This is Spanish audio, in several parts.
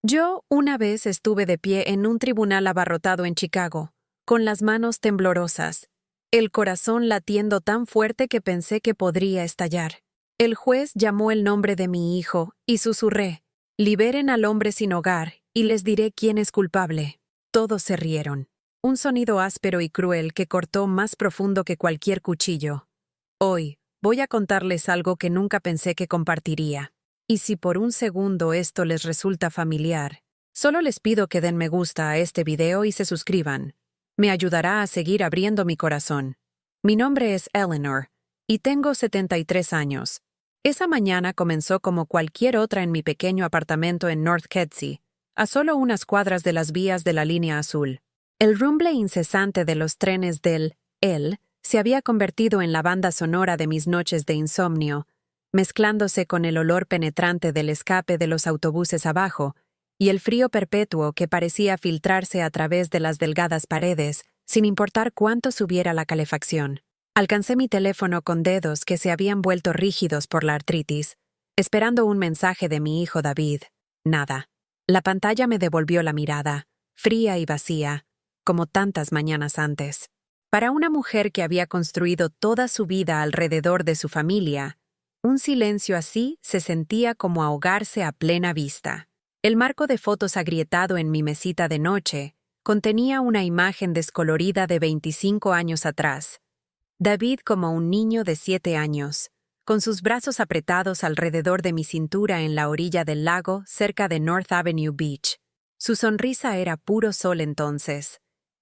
Yo una vez estuve de pie en un tribunal abarrotado en Chicago, con las manos temblorosas, el corazón latiendo tan fuerte que pensé que podría estallar. El juez llamó el nombre de mi hijo y susurré: «Liberen al hombre sin hogar y les diré quién es culpable». Todos se rieron. Un sonido áspero y cruel que cortó más profundo que cualquier cuchillo. Hoy, voy a contarles algo que nunca pensé que compartiría. Y si por un segundo esto les resulta familiar, solo les pido que den me gusta a este video y se suscriban. Me ayudará a seguir abriendo mi corazón. Mi nombre es Eleanor, y tengo 73 años. Esa mañana comenzó como cualquier otra en mi pequeño apartamento en North Kedzie, a solo unas cuadras de las vías de la línea azul. El rumble incesante de los trenes del «El» se había convertido en la banda sonora de mis noches de insomnio, mezclándose con el olor penetrante del escape de los autobuses abajo y el frío perpetuo que parecía filtrarse a través de las delgadas paredes, sin importar cuánto subiera la calefacción. Alcancé mi teléfono con dedos que se habían vuelto rígidos por la artritis, esperando un mensaje de mi hijo David. Nada. La pantalla me devolvió la mirada, fría y vacía, como tantas mañanas antes. Para una mujer que había construido toda su vida alrededor de su familia, un silencio así se sentía como ahogarse a plena vista. El marco de fotos agrietado en mi mesita de noche contenía una imagen descolorida de 25 años atrás. David como un niño de 7 años, con sus brazos apretados alrededor de mi cintura en la orilla del lago cerca de North Avenue Beach. Su sonrisa era puro sol entonces,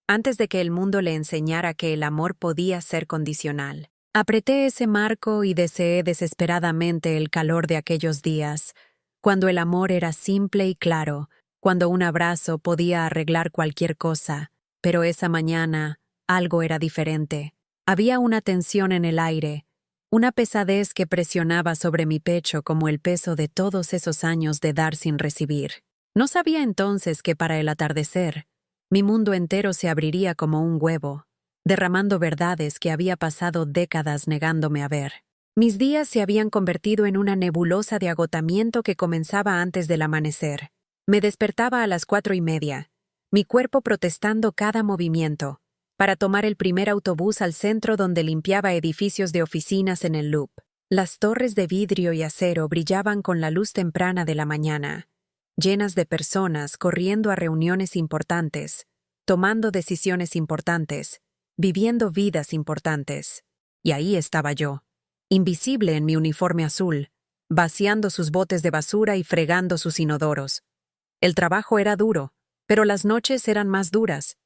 antes de que el mundo le enseñara que el amor podía ser condicional. Apreté ese marco y deseé desesperadamente el calor de aquellos días, cuando el amor era simple y claro, cuando un abrazo podía arreglar cualquier cosa. Pero esa mañana, algo era diferente. Había una tensión en el aire, una pesadez que presionaba sobre mi pecho como el peso de todos esos años de dar sin recibir. No sabía entonces que para el atardecer, mi mundo entero se abriría como un huevo, derramando verdades que había pasado décadas negándome a ver. Mis días se habían convertido en una nebulosa de agotamiento que comenzaba antes del amanecer. Me despertaba a las 4:30, mi cuerpo protestando cada movimiento, para tomar el primer autobús al centro donde limpiaba edificios de oficinas en el Loop. Las torres de vidrio y acero brillaban con la luz temprana de la mañana, llenas de personas corriendo a reuniones importantes, tomando decisiones importantes, viviendo vidas importantes. Y ahí estaba yo, invisible en mi uniforme azul, vaciando sus botes de basura y fregando sus inodoros. El trabajo era duro, pero las noches eran más duras.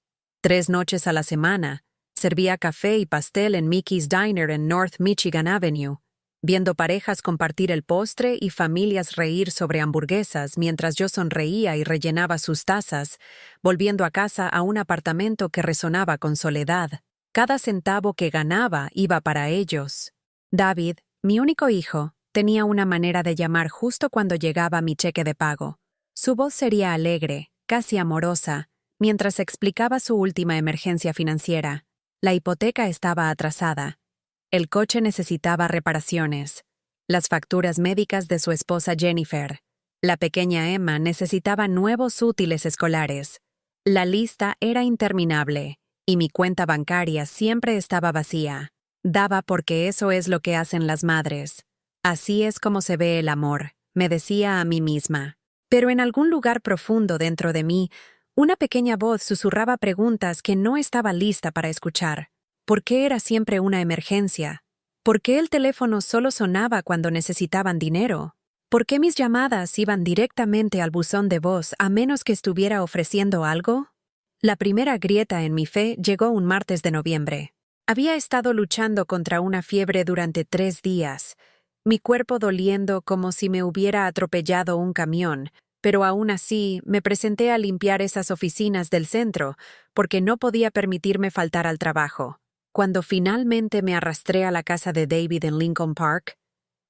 3 noches a la semana, servía café y pastel en Mickey's Diner en North Michigan Avenue, viendo parejas compartir el postre y familias reír sobre hamburguesas mientras yo sonreía y rellenaba sus tazas, volviendo a casa a un apartamento que resonaba con soledad. Cada centavo que ganaba iba para ellos. David, mi único hijo, tenía una manera de llamar justo cuando llegaba mi cheque de pago. Su voz sería alegre, casi amorosa, mientras explicaba su última emergencia financiera. La hipoteca estaba atrasada. El coche necesitaba reparaciones. Las facturas médicas de su esposa Jennifer. La pequeña Emma necesitaba nuevos útiles escolares. La lista era interminable, y mi cuenta bancaria siempre estaba vacía. Daba porque eso es lo que hacen las madres. Así es como se ve el amor, me decía a mí misma. Pero en algún lugar profundo dentro de mí, una pequeña voz susurraba preguntas que no estaba lista para escuchar. ¿Por qué era siempre una emergencia? ¿Por qué el teléfono solo sonaba cuando necesitaban dinero? ¿Por qué mis llamadas iban directamente al buzón de voz a menos que estuviera ofreciendo algo? La primera grieta en mi fe llegó un martes de noviembre. Había estado luchando contra una fiebre durante 3 días, mi cuerpo doliendo como si me hubiera atropellado un camión, pero aún así me presenté a limpiar esas oficinas del centro, porque no podía permitirme faltar al trabajo. Cuando finalmente me arrastré a la casa de David en Lincoln Park,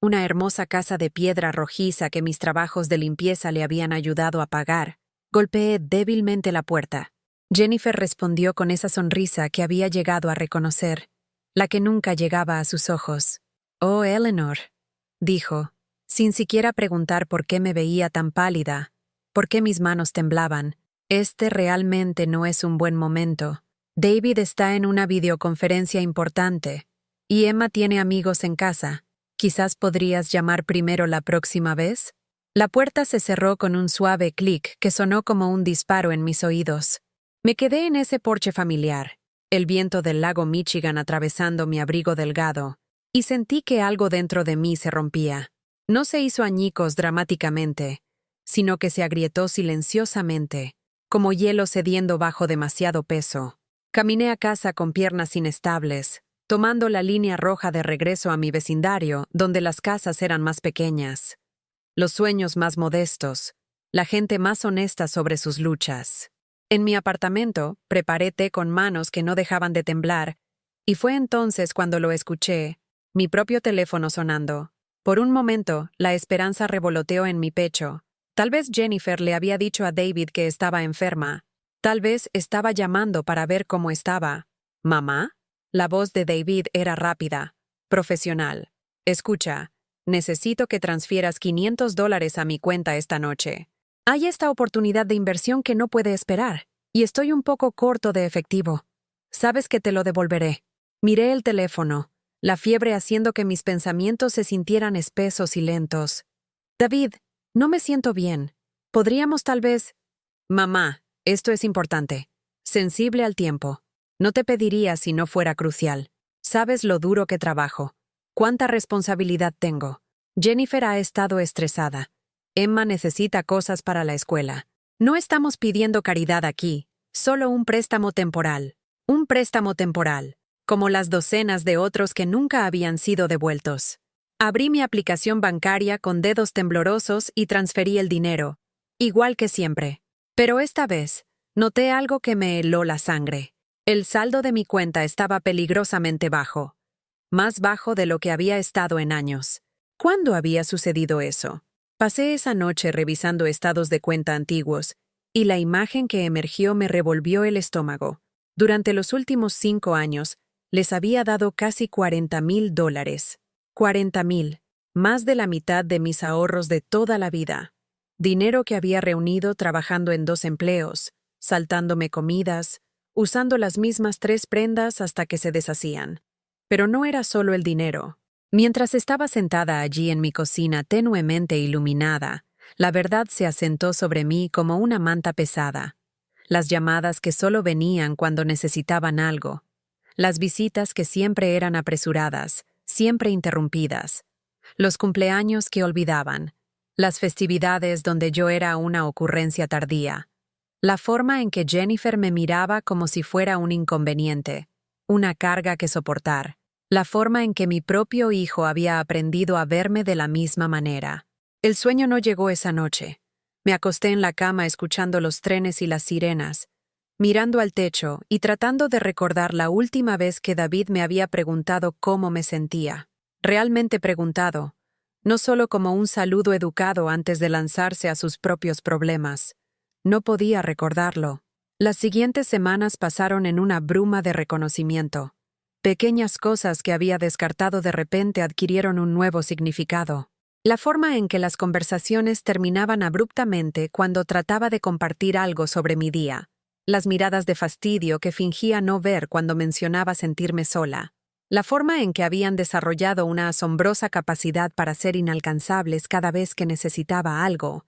una hermosa casa de piedra rojiza que mis trabajos de limpieza le habían ayudado a pagar, golpeé débilmente la puerta. Jennifer respondió con esa sonrisa que había llegado a reconocer, la que nunca llegaba a sus ojos. «Oh, Eleanor», dijo, sin siquiera preguntar por qué me veía tan pálida. por qué mis manos temblaban. Este realmente no es un buen momento. David está en una videoconferencia importante. Y Emma tiene amigos en casa. Quizás podrías llamar primero la próxima vez. La puerta se cerró con un suave clic que sonó como un disparo en mis oídos. Me quedé en ese porche familiar, el viento del lago Michigan atravesando mi abrigo delgado, y sentí que algo dentro de mí se rompía. No se hizo añicos dramáticamente, sino que se agrietó silenciosamente, como hielo cediendo bajo demasiado peso. Caminé a casa con piernas inestables, tomando la línea roja de regreso a mi vecindario, donde las casas eran más pequeñas, los sueños más modestos, la gente más honesta sobre sus luchas. En mi apartamento, preparé té con manos que no dejaban de temblar, y fue entonces cuando lo escuché, mi propio teléfono sonando. Por un momento, la esperanza revoloteó en mi pecho. Tal vez Jennifer le había dicho a David que estaba enferma. Tal vez estaba llamando para ver cómo estaba. ¿Mamá? La voz de David era rápida, profesional. Escucha, necesito que transfieras $500 a mi cuenta esta noche. Hay esta oportunidad de inversión que no puede esperar, y estoy un poco corto de efectivo. Sabes que te lo devolveré. Miré el teléfono, la fiebre haciendo que mis pensamientos se sintieran espesos y lentos. David, no me siento bien. ¿Podríamos tal vez... Mamá, esto es importante. Sensible al tiempo. No te pediría si no fuera crucial. Sabes lo duro que trabajo. Cuánta responsabilidad tengo. Jennifer ha estado estresada. Emma necesita cosas para la escuela. No estamos pidiendo caridad aquí, solo un préstamo temporal. Un préstamo temporal, como las docenas de otros que nunca habían sido devueltos. Abrí mi aplicación bancaria con dedos temblorosos y transferí el dinero, igual que siempre. Pero esta vez, noté algo que me heló la sangre. El saldo de mi cuenta estaba peligrosamente bajo. Más bajo de lo que había estado en años. ¿Cuándo había sucedido eso? Pasé esa noche revisando estados de cuenta antiguos, y la imagen que emergió me revolvió el estómago. Durante los últimos 5 años, les había dado casi $40,000. 40,000, más de la mitad de mis ahorros de toda la vida. Dinero que había reunido trabajando en 2 empleos, saltándome comidas, usando las mismas 3 prendas hasta que se deshacían. Pero no era solo el dinero. Mientras estaba sentada allí en mi cocina tenuemente iluminada, la verdad se asentó sobre mí como una manta pesada. Las llamadas que solo venían cuando necesitaban algo. Las visitas que siempre eran apresuradas, siempre interrumpidas. Los cumpleaños que olvidaban. Las festividades donde yo era una ocurrencia tardía. La forma en que Jennifer me miraba como si fuera un inconveniente, una carga que soportar. La forma en que mi propio hijo había aprendido a verme de la misma manera. El sueño no llegó esa noche. Me acosté en la cama escuchando los trenes y las sirenas, mirando al techo y tratando de recordar la última vez que David me había preguntado cómo me sentía. Realmente preguntado, no solo como un saludo educado antes de lanzarse a sus propios problemas. No podía recordarlo. Las siguientes semanas pasaron en una bruma de reconocimiento. Pequeñas cosas que había descartado de repente adquirieron un nuevo significado. La forma en que las conversaciones terminaban abruptamente cuando trataba de compartir algo sobre mi día. Las miradas de fastidio que fingía no ver cuando mencionaba sentirme sola. La forma en que habían desarrollado una asombrosa capacidad para ser inalcanzables cada vez que necesitaba algo.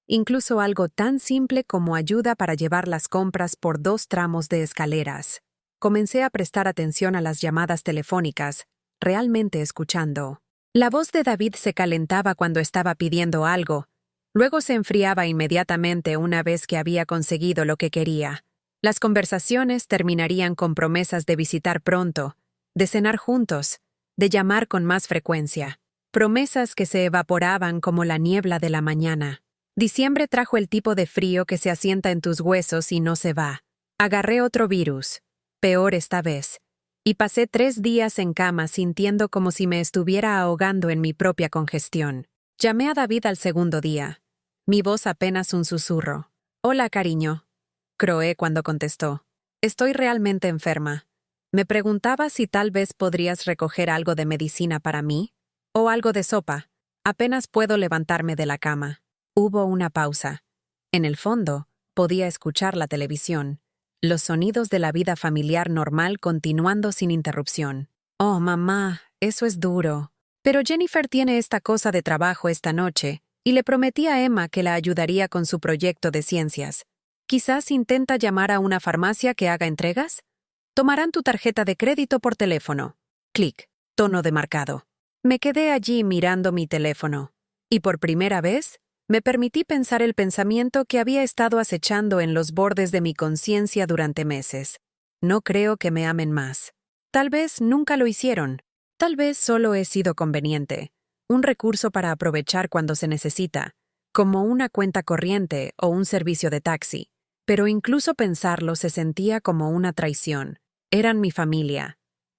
Incluso algo tan simple como ayuda para llevar las compras por 2 tramos de escaleras. Comencé a prestar atención a las llamadas telefónicas, realmente escuchando. La voz de David se calentaba cuando estaba pidiendo algo, luego se enfriaba inmediatamente una vez que había conseguido lo que quería. Las conversaciones terminarían con promesas de visitar pronto, de cenar juntos, de llamar con más frecuencia. Promesas que se evaporaban como la niebla de la mañana. Diciembre trajo el tipo de frío que se asienta en tus huesos y no se va. Agarré otro virus. Peor esta vez, y pasé 3 días en cama sintiendo como si me estuviera ahogando en mi propia congestión. Llamé a David al segundo día. Mi voz apenas un susurro. «Hola, cariño», croé cuando contestó. «Estoy realmente enferma. Me preguntaba si tal vez podrías recoger algo de medicina para mí, o algo de sopa. Apenas puedo levantarme de la cama». Hubo una pausa. En el fondo, podía escuchar la televisión, los sonidos de la vida familiar normal continuando sin interrupción. Oh, mamá, eso es duro. Pero Jennifer tiene esta cosa de trabajo esta noche, y le prometí a Emma que la ayudaría con su proyecto de ciencias. Quizás intenta llamar a una farmacia que haga entregas. Tomarán tu tarjeta de crédito por teléfono. Clic. Tono de marcado. Me quedé allí mirando mi teléfono. Y por primera vez, me permití pensar el pensamiento que había estado acechando en los bordes de mi conciencia durante meses. No creo que me amen más. Tal vez nunca lo hicieron. Tal vez solo he sido conveniente. Un recurso para aprovechar cuando se necesita, como una cuenta corriente o un servicio de taxi. Pero incluso pensarlo se sentía como una traición. Eran mi familia,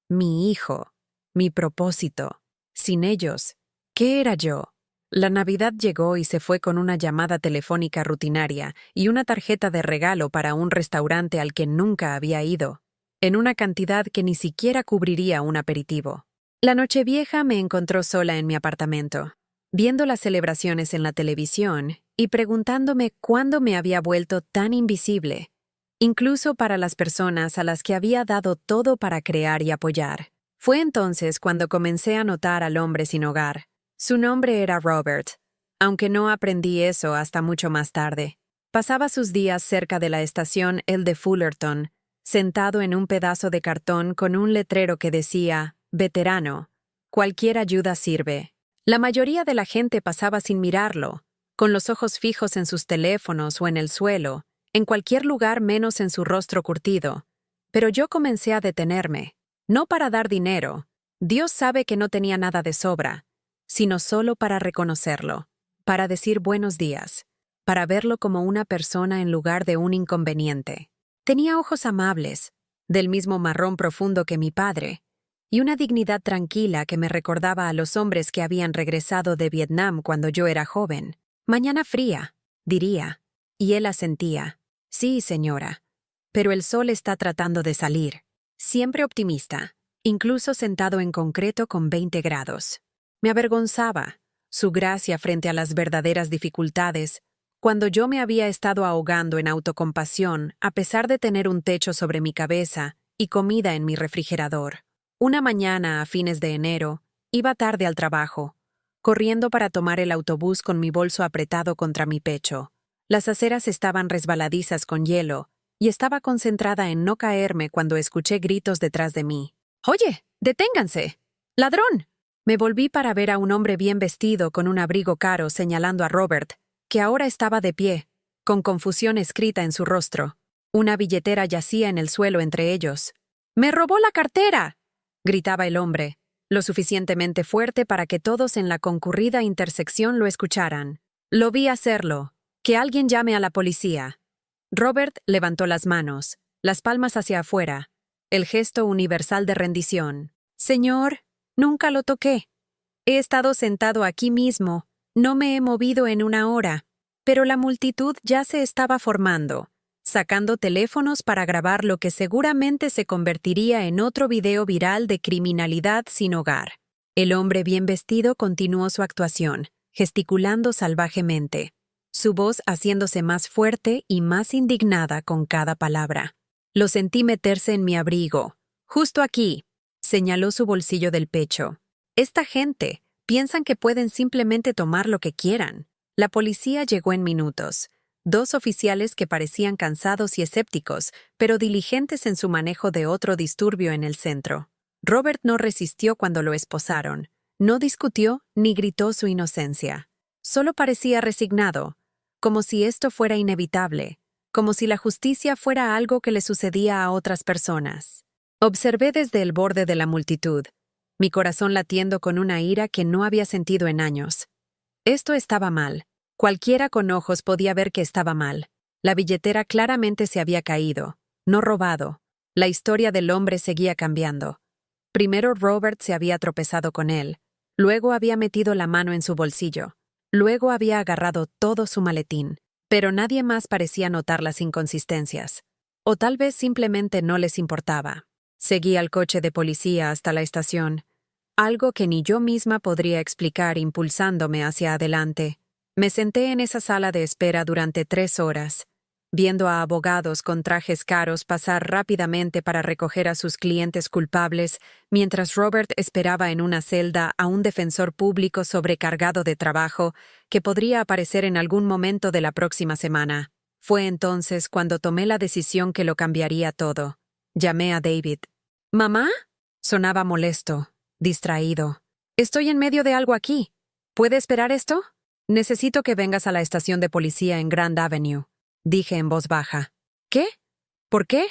mi hijo, mi propósito. Sin ellos, ¿qué era yo? La Navidad llegó y se fue con una llamada telefónica rutinaria y una tarjeta de regalo para un restaurante al que nunca había ido, en una cantidad que ni siquiera cubriría un aperitivo. La Nochevieja me encontró sola en mi apartamento, viendo las celebraciones en la televisión y preguntándome cuándo me había vuelto tan invisible, incluso para las personas a las que había dado todo para crear y apoyar. Fue entonces cuando comencé a notar al hombre sin hogar. Su nombre era Robert, aunque no aprendí eso hasta mucho más tarde. Pasaba sus días cerca de la estación El de Fullerton, sentado en un pedazo de cartón con un letrero que decía, «Veterano, cualquier ayuda sirve». La mayoría de la gente pasaba sin mirarlo, con los ojos fijos en sus teléfonos o en el suelo, en cualquier lugar menos en su rostro curtido. Pero yo comencé a detenerme, no para dar dinero, Dios sabe que no tenía nada de sobra, sino solo para reconocerlo, para decir buenos días, para verlo como una persona en lugar de un inconveniente. Tenía ojos amables, del mismo marrón profundo que mi padre, y una dignidad tranquila que me recordaba a los hombres que habían regresado de Vietnam cuando yo era joven. «Mañana fría», diría, y él asentía. «Sí, señora, pero el sol está tratando de salir». Siempre optimista, incluso sentado en concreto con 20 grados. Me avergonzaba su gracia frente a las verdaderas dificultades, cuando yo me había estado ahogando en autocompasión a pesar de tener un techo sobre mi cabeza y comida en mi refrigerador. Una mañana a fines de enero, iba tarde al trabajo, corriendo para tomar el autobús con mi bolso apretado contra mi pecho. Las aceras estaban resbaladizas con hielo, y estaba concentrada en no caerme cuando escuché gritos detrás de mí. «¡Oye, deténganse! ¡Ladrón!». Me volví para ver a un hombre bien vestido con un abrigo caro señalando a Robert, que ahora estaba de pie, con confusión escrita en su rostro. Una billetera yacía en el suelo entre ellos. «¡Me robó la cartera!», gritaba el hombre, lo suficientemente fuerte para que todos en la concurrida intersección lo escucharan. Lo vi hacerlo. «Que alguien llame a la policía». Robert levantó las manos, las palmas hacia afuera, el gesto universal de rendición. «Señor, nunca lo toqué. He estado sentado aquí mismo, no me he movido en una hora». Pero la multitud ya se estaba formando, sacando teléfonos para grabar lo que seguramente se convertiría en otro video viral de criminalidad sin hogar. El hombre bien vestido continuó su actuación, gesticulando salvajemente, su voz haciéndose más fuerte y más indignada con cada palabra. Lo sentí meterse en mi abrigo. «Justo aquí», señaló su bolsillo del pecho. «Esta gente piensan que pueden simplemente tomar lo que quieran». La policía llegó en minutos. 2 oficiales que parecían cansados y escépticos, pero diligentes en su manejo de otro disturbio en el centro. Robert no resistió cuando lo esposaron. No discutió ni gritó su inocencia. Solo parecía resignado, como si esto fuera inevitable, como si la justicia fuera algo que le sucedía a otras personas. Observé desde el borde de la multitud, mi corazón latiendo con una ira que no había sentido en años. Esto estaba mal. Cualquiera con ojos podía ver que estaba mal. La billetera claramente se había caído, no robado. La historia del hombre seguía cambiando. Primero Robert se había tropezado con él, luego había metido la mano en su bolsillo, luego había agarrado todo su maletín, pero nadie más parecía notar las inconsistencias. O tal vez simplemente no les importaba. Seguí al coche de policía hasta la estación, algo que ni yo misma podría explicar impulsándome hacia adelante. Me senté en esa sala de espera durante 3 horas, viendo a abogados con trajes caros pasar rápidamente para recoger a sus clientes culpables, mientras Robert esperaba en una celda a un defensor público sobrecargado de trabajo que podría aparecer en algún momento de la próxima semana. Fue entonces cuando tomé la decisión que lo cambiaría todo. Llamé a David. ¿Mamá? Sonaba molesto, distraído. Estoy en medio de algo aquí. ¿Puede esperar esto? Necesito que vengas a la estación de policía en Grand Avenue, dije en voz baja. ¿Qué? ¿Por qué?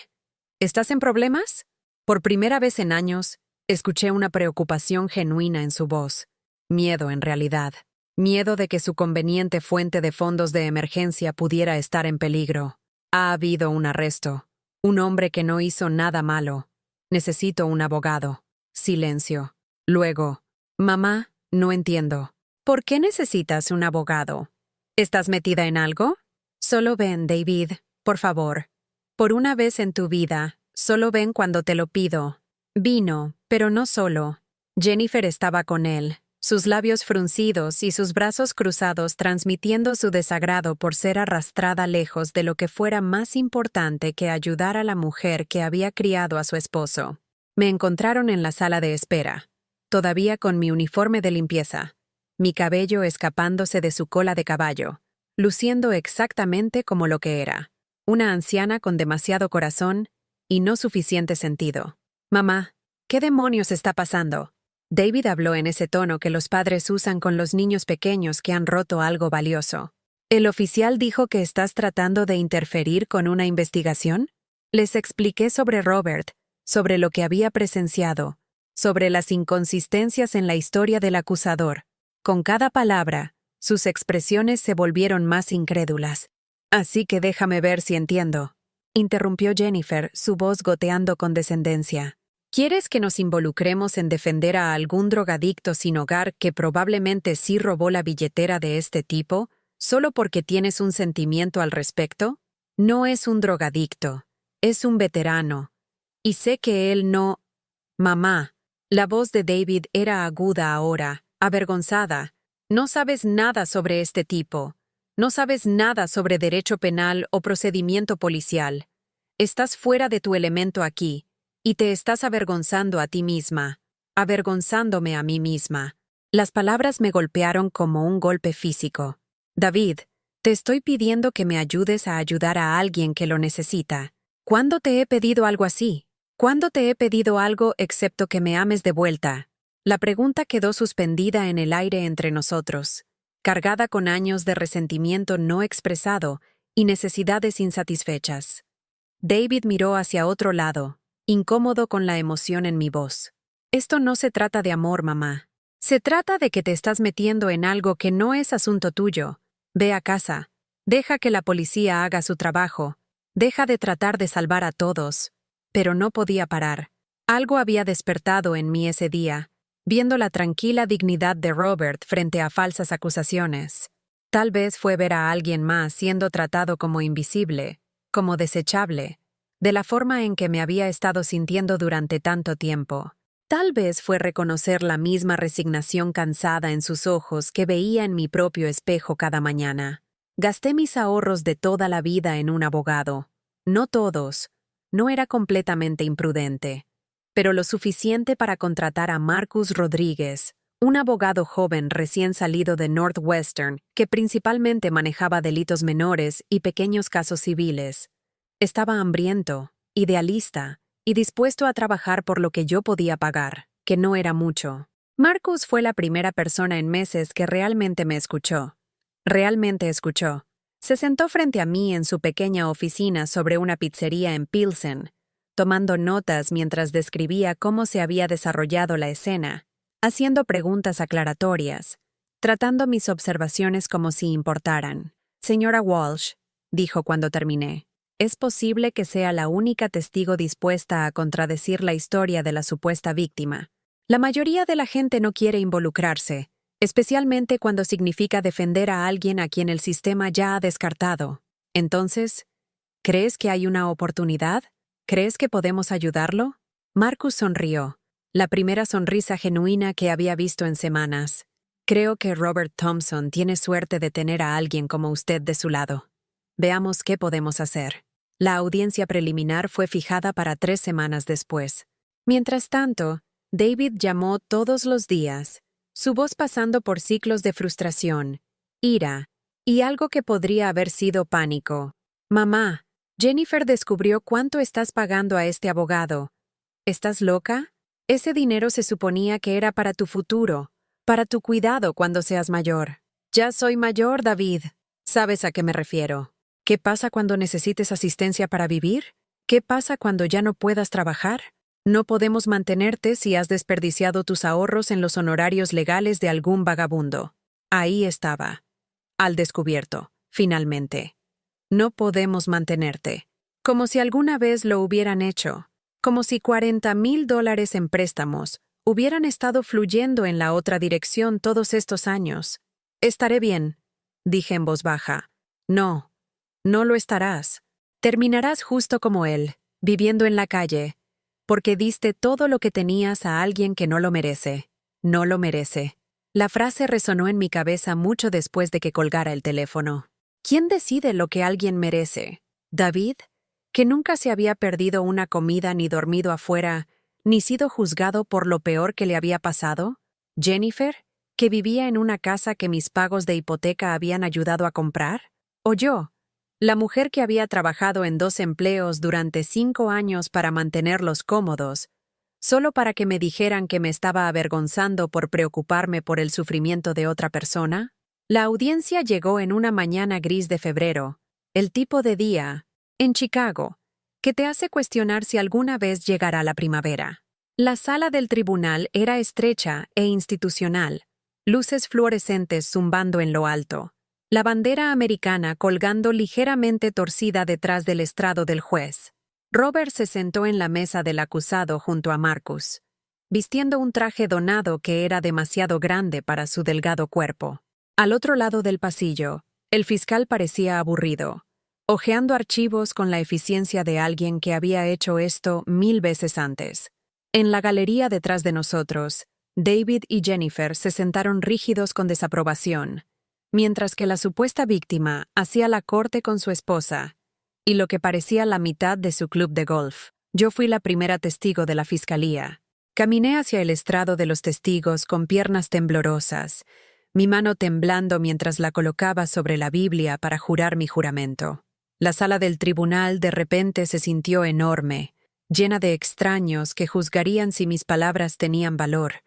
¿Estás en problemas? Por primera vez en años, escuché una preocupación genuina en su voz. Miedo, en realidad. Miedo de que su conveniente fuente de fondos de emergencia pudiera estar en peligro. Ha habido un arresto. Un hombre que no hizo nada malo. Necesito un abogado. Silencio. Luego, mamá, no entiendo. ¿Por qué necesitas un abogado? ¿Estás metida en algo? Solo ven, David, por favor. Por una vez en tu vida, solo ven cuando te lo pido. Vino, pero no solo. Jennifer estaba con él, sus labios fruncidos y sus brazos cruzados transmitiendo su desagrado por ser arrastrada lejos de lo que fuera más importante que ayudar a la mujer que había criado a su esposo. Me encontraron en la sala de espera, todavía con mi uniforme de limpieza, mi cabello escapándose de su cola de caballo, luciendo exactamente como lo que era, una anciana con demasiado corazón y no suficiente sentido. Mamá, ¿qué demonios está pasando? David habló en ese tono que los padres usan con los niños pequeños que han roto algo valioso. ¿El oficial dijo que estás tratando de interferir con una investigación? Les expliqué sobre Robert, sobre lo que había presenciado, sobre las inconsistencias en la historia del acusador. Con cada palabra, sus expresiones se volvieron más incrédulas. Así que déjame ver si entiendo, interrumpió Jennifer, su voz goteando con descendencia. ¿Quieres que nos involucremos en defender a algún drogadicto sin hogar que probablemente sí robó la billetera de este tipo, solo porque tienes un sentimiento al respecto? No es un drogadicto, es un veterano. Y sé que él no... Mamá, la voz de David era aguda ahora, avergonzada. No sabes nada sobre este tipo. No sabes nada sobre derecho penal o procedimiento policial. Estás fuera de tu elemento aquí, y te estás avergonzando a ti misma, avergonzándome a mí misma. Las palabras me golpearon como un golpe físico. David, te estoy pidiendo que me ayudes a ayudar a alguien que lo necesita. ¿Cuándo te he pedido algo así? ¿Cuándo te he pedido algo excepto que me ames de vuelta? La pregunta quedó suspendida en el aire entre nosotros, cargada con años de resentimiento no expresado y necesidades insatisfechas. David miró hacia otro lado, incómodo con la emoción en mi voz. Esto no se trata de amor, mamá. Se trata de que te estás metiendo en algo que no es asunto tuyo. Ve a casa. Deja que la policía haga su trabajo. Deja de tratar de salvar a todos. Pero no podía parar. Algo había despertado en mí ese día, viendo la tranquila dignidad de Robert frente a falsas acusaciones. Tal vez fue ver a alguien más siendo tratado como invisible, como desechable, de la forma en que me había estado sintiendo durante tanto tiempo. Tal vez fue reconocer la misma resignación cansada en sus ojos que veía en mi propio espejo cada mañana. Gasté mis ahorros de toda la vida en un abogado. No todos. No era completamente imprudente, pero lo suficiente para contratar a Marcus Rodríguez, un abogado joven recién salido de Northwestern que principalmente manejaba delitos menores y pequeños casos civiles. Estaba hambriento, idealista y dispuesto a trabajar por lo que yo podía pagar, que no era mucho. Marcus fue la primera persona en meses que realmente me escuchó. Realmente escuchó. Se sentó frente a mí en su pequeña oficina sobre una pizzería en Pilsen, tomando notas mientras describía cómo se había desarrollado la escena, haciendo preguntas aclaratorias, tratando mis observaciones como si importaran. Señora Walsh, dijo cuando terminé, es posible que sea la única testigo dispuesta a contradecir la historia de la supuesta víctima. La mayoría de la gente no quiere involucrarse, especialmente cuando significa defender a alguien a quien el sistema ya ha descartado. Entonces, ¿crees que hay una oportunidad? ¿Crees que podemos ayudarlo? Marcus sonrió, la primera sonrisa genuina que había visto en semanas. Creo que Robert Thompson tiene suerte de tener a alguien como usted de su lado. Veamos qué podemos hacer. La audiencia preliminar fue fijada para 3 semanas después. Mientras tanto, David llamó todos los días, su voz pasando por ciclos de frustración, ira y algo que podría haber sido pánico. Mamá, Jennifer descubrió cuánto estás pagando a este abogado. ¿Estás loca? Ese dinero se suponía que era para tu futuro, para tu cuidado cuando seas mayor. Ya soy mayor, David. ¿Sabes a qué me refiero? ¿Qué pasa cuando necesites asistencia para vivir? ¿Qué pasa cuando ya no puedas trabajar? No podemos mantenerte si has desperdiciado tus ahorros en los honorarios legales de algún vagabundo. Ahí estaba. Al descubierto, finalmente. No podemos mantenerte. Como si alguna vez lo hubieran hecho. Como si $40,000 en préstamos hubieran estado fluyendo en la otra dirección todos estos años. Estaré bien, dije en voz baja. No, no lo estarás. Terminarás justo como él, viviendo en la calle, porque diste todo lo que tenías a alguien que no lo merece. No lo merece. La frase resonó en mi cabeza mucho después de que colgara el teléfono. ¿Quién decide lo que alguien merece? ¿David? ¿Que nunca se había perdido una comida ni dormido afuera, ni sido juzgado por lo peor que le había pasado? ¿Jennifer? ¿Que vivía en una casa que mis pagos de hipoteca habían ayudado a comprar? ¿O yo? La mujer que había trabajado en 2 empleos durante 5 años para mantenerlos cómodos, solo para que me dijeran que me estaba avergonzando por preocuparme por el sufrimiento de otra persona. La audiencia llegó en una mañana gris de febrero, el tipo de día, en Chicago, que te hace cuestionar si alguna vez llegará la primavera. La sala del tribunal era estrecha e institucional, luces fluorescentes zumbando en lo alto. La bandera americana colgando ligeramente torcida detrás del estrado del juez. Robert se sentó en la mesa del acusado junto a Marcus, vistiendo un traje donado que era demasiado grande para su delgado cuerpo. Al otro lado del pasillo, el fiscal parecía aburrido, hojeando archivos con la eficiencia de alguien que había hecho esto 1000 veces antes. En la galería detrás de nosotros, David y Jennifer se sentaron rígidos con desaprobación, mientras que la supuesta víctima hacía la corte con su esposa y lo que parecía la mitad de su club de golf. Yo fui la primera testigo de la fiscalía. Caminé hacia el estrado de los testigos con piernas temblorosas, mi mano temblando mientras la colocaba sobre la Biblia para jurar mi juramento. La sala del tribunal de repente se sintió enorme, llena de extraños que juzgarían si mis palabras tenían valor,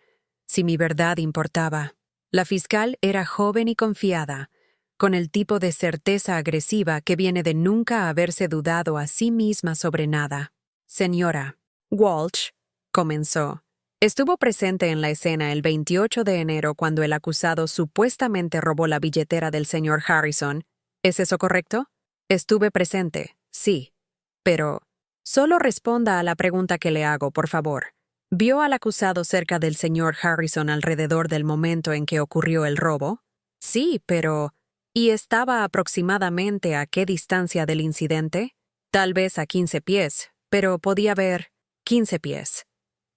si mi verdad importaba. La fiscal era joven y confiada, con el tipo de certeza agresiva que viene de nunca haberse dudado a sí misma sobre nada. Señora Walsh, comenzó. Estuvo presente en la escena el 28 de enero cuando el acusado supuestamente robó la billetera del señor Harrison. ¿Es eso correcto? Estuve presente, sí. Pero, solo responda a la pregunta que le hago, por favor. ¿Vio al acusado cerca del señor Harrison alrededor del momento en que ocurrió el robo? Sí, pero... ¿Y estaba aproximadamente a qué distancia del incidente? Tal vez a 15 pies, pero podía ver 15 pies.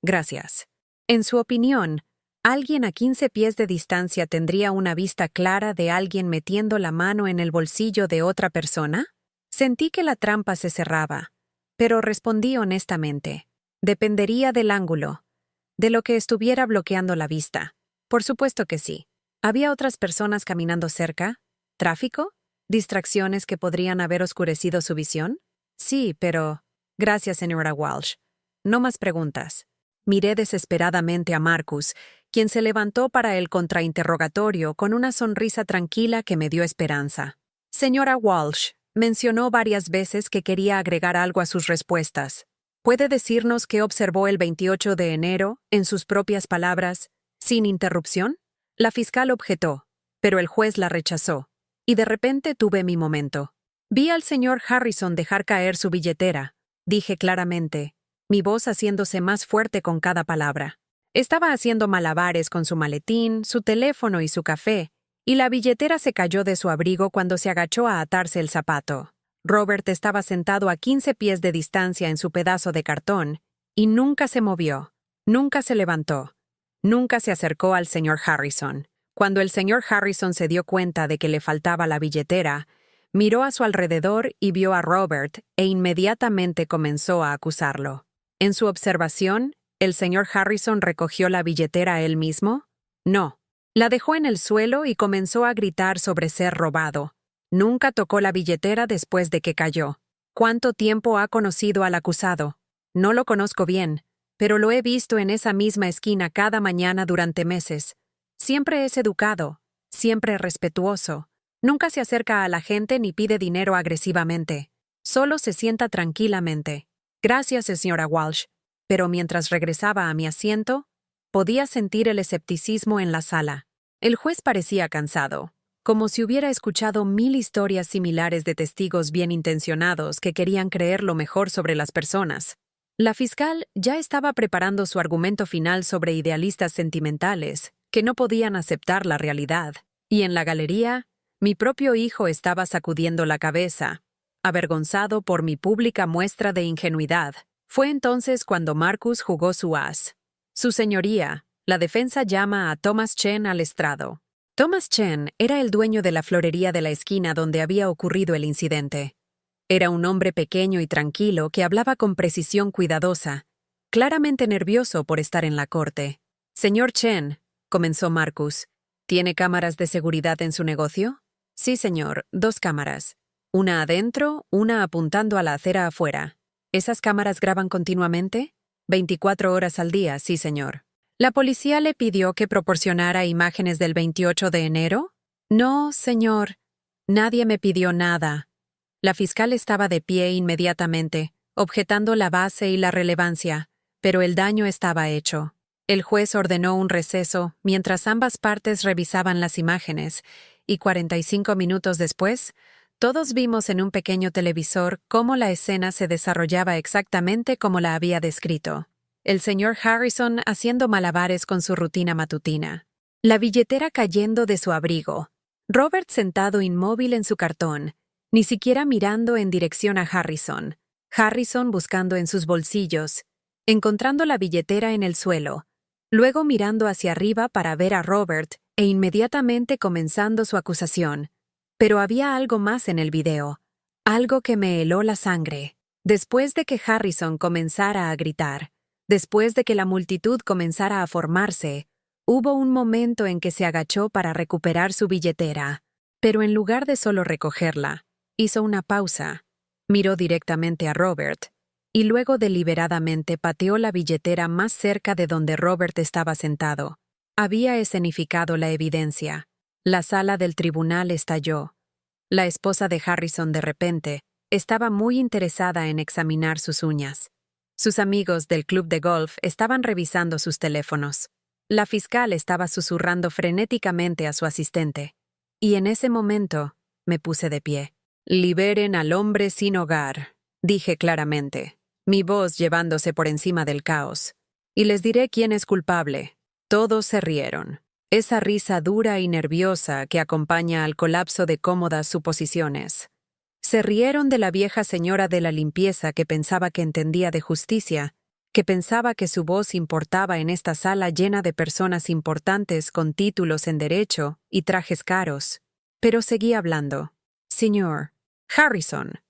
Gracias. En su opinión, ¿alguien a 15 pies de distancia tendría una vista clara de alguien metiendo la mano en el bolsillo de otra persona? Sentí que la trampa se cerraba, pero respondí honestamente. Dependería del ángulo, de lo que estuviera bloqueando la vista. Por supuesto que sí. ¿Había otras personas caminando cerca? ¿Tráfico? ¿Distracciones que podrían haber oscurecido su visión? Sí, pero... Gracias, señora Walsh. No más preguntas. Miré desesperadamente a Marcus, quien se levantó para el contrainterrogatorio con una sonrisa tranquila que me dio esperanza. Señora Walsh, mencionó varias veces que quería agregar algo a sus respuestas. ¿Puede decirnos qué observó el 28 de enero, en sus propias palabras, sin interrupción? La fiscal objetó, pero el juez la rechazó, y de repente tuve mi momento. Vi al señor Harrison dejar caer su billetera, dije claramente, mi voz haciéndose más fuerte con cada palabra. Estaba haciendo malabares con su maletín, su teléfono y su café, y la billetera se cayó de su abrigo cuando se agachó a atarse el zapato. Robert estaba sentado a 15 pies de distancia en su pedazo de cartón, y nunca se movió, nunca se levantó, nunca se acercó al señor Harrison. Cuando el señor Harrison se dio cuenta de que le faltaba la billetera, miró a su alrededor y vio a Robert e inmediatamente comenzó a acusarlo. En su observación, ¿el señor Harrison recogió la billetera él mismo? No. La dejó en el suelo y comenzó a gritar sobre ser robado. Nunca tocó la billetera después de que cayó. ¿Cuánto tiempo ha conocido al acusado? No lo conozco bien, pero lo he visto en esa misma esquina cada mañana durante meses. Siempre es educado, siempre respetuoso. Nunca se acerca a la gente ni pide dinero agresivamente. Solo se sienta tranquilamente. Gracias, señora Walsh. Pero mientras regresaba a mi asiento, podía sentir el escepticismo en la sala. El juez parecía cansado, como si hubiera escuchado 1000 historias similares de testigos bien intencionados que querían creer lo mejor sobre las personas. La fiscal ya estaba preparando su argumento final sobre idealistas sentimentales que no podían aceptar la realidad. Y en la galería, mi propio hijo estaba sacudiendo la cabeza, avergonzado por mi pública muestra de ingenuidad. Fue entonces cuando Marcus jugó su as. Su señoría, la defensa llama a Thomas Chen al estrado. Thomas Chen era el dueño de la florería de la esquina donde había ocurrido el incidente. Era un hombre pequeño y tranquilo que hablaba con precisión cuidadosa, claramente nervioso por estar en la corte. Señor Chen, comenzó Marcus, ¿tiene cámaras de seguridad en su negocio? Sí, señor, 2 cámaras. Una adentro, una apuntando a la acera afuera. ¿Esas cámaras graban continuamente? 24 horas al día, sí, señor. ¿La policía le pidió que proporcionara imágenes del 28 de enero? No, señor. Nadie me pidió nada. La fiscal estaba de pie inmediatamente, objetando la base y la relevancia, pero el daño estaba hecho. El juez ordenó un receso mientras ambas partes revisaban las imágenes, y 45 minutos después, todos vimos en un pequeño televisor cómo la escena se desarrollaba exactamente como la había descrito. El señor Harrison haciendo malabares con su rutina matutina. La billetera cayendo de su abrigo. Robert sentado inmóvil en su cartón, ni siquiera mirando en dirección a Harrison. Harrison buscando en sus bolsillos, encontrando la billetera en el suelo, luego mirando hacia arriba para ver a Robert e inmediatamente comenzando su acusación. Pero había algo más en el video, algo que me heló la sangre. Después de que Harrison comenzara a gritar, después de que la multitud comenzara a formarse, hubo un momento en que se agachó para recuperar su billetera, pero en lugar de solo recogerla, hizo una pausa, miró directamente a Robert, y luego deliberadamente pateó la billetera más cerca de donde Robert estaba sentado. Había escenificado la evidencia. La sala del tribunal estalló. La esposa de Harrison de repente estaba muy interesada en examinar sus uñas. Sus amigos del club de golf estaban revisando sus teléfonos. La fiscal estaba susurrando frenéticamente a su asistente. Y en ese momento me puse de pie. «Liberen al hombre sin hogar», dije claramente, mi voz llevándose por encima del caos. «Y les diré quién es culpable». Todos se rieron. Esa risa dura y nerviosa que acompaña al colapso de cómodas suposiciones. Se rieron de la vieja señora de la limpieza que pensaba que entendía de justicia, que pensaba que su voz importaba en esta sala llena de personas importantes con títulos en derecho y trajes caros. Pero seguí hablando. «Señor Harrison,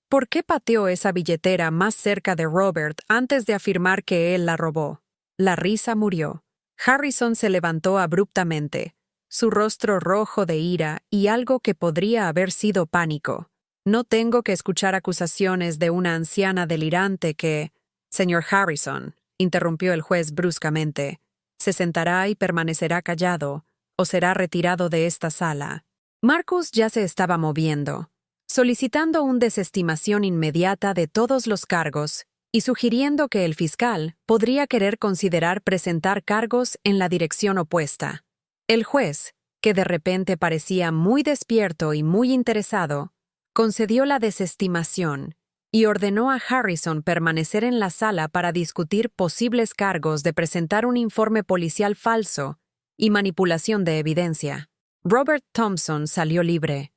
¿por qué pateó esa billetera más cerca de Robert antes de afirmar que él la robó?» La risa murió. Harrison se levantó abruptamente, su rostro rojo de ira y algo que podría haber sido pánico. «No tengo que escuchar acusaciones de una anciana delirante que...» «Señor Harrison», interrumpió el juez bruscamente, «se sentará y permanecerá callado, o será retirado de esta sala». Marcus ya se estaba moviendo, solicitando una desestimación inmediata de todos los cargos y sugiriendo que el fiscal podría querer considerar presentar cargos en la dirección opuesta. El juez, que de repente parecía muy despierto y muy interesado, concedió la desestimación y ordenó a Harrison permanecer en la sala para discutir posibles cargos de presentar un informe policial falso y manipulación de evidencia. Robert Thompson salió libre,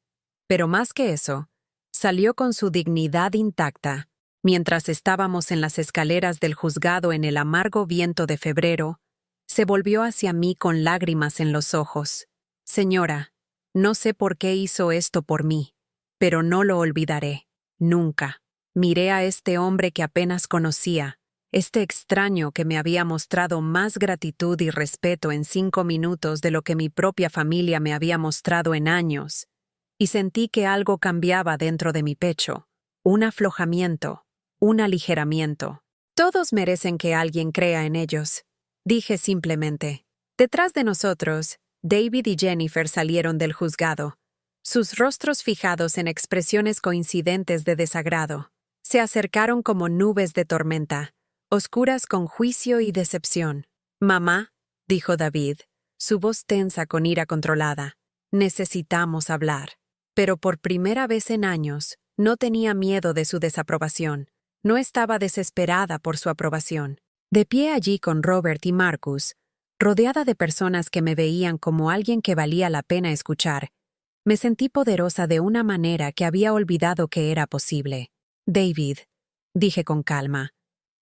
pero más que eso, salió con su dignidad intacta. Mientras estábamos en las escaleras del juzgado en el amargo viento de febrero, se volvió hacia mí con lágrimas en los ojos. Señora, no sé por qué hizo esto por mí, pero no lo olvidaré, nunca. Miré a este hombre que apenas conocía, este extraño que me había mostrado más gratitud y respeto en 5 minutos de lo que mi propia familia me había mostrado en años, y sentí que algo cambiaba dentro de mi pecho, un aflojamiento, un aligeramiento. Todos merecen que alguien crea en ellos, dije simplemente. Detrás de nosotros, David y Jennifer salieron del juzgado, sus rostros fijados en expresiones coincidentes de desagrado. Se acercaron como nubes de tormenta, oscuras con juicio y decepción. «Mamá», dijo David, su voz tensa con ira controlada, «necesitamos hablar». Pero por primera vez en años, no tenía miedo de su desaprobación. No estaba desesperada por su aprobación. De pie allí con Robert y Marcus, rodeada de personas que me veían como alguien que valía la pena escuchar, me sentí poderosa de una manera que había olvidado que era posible. «David», dije con calma,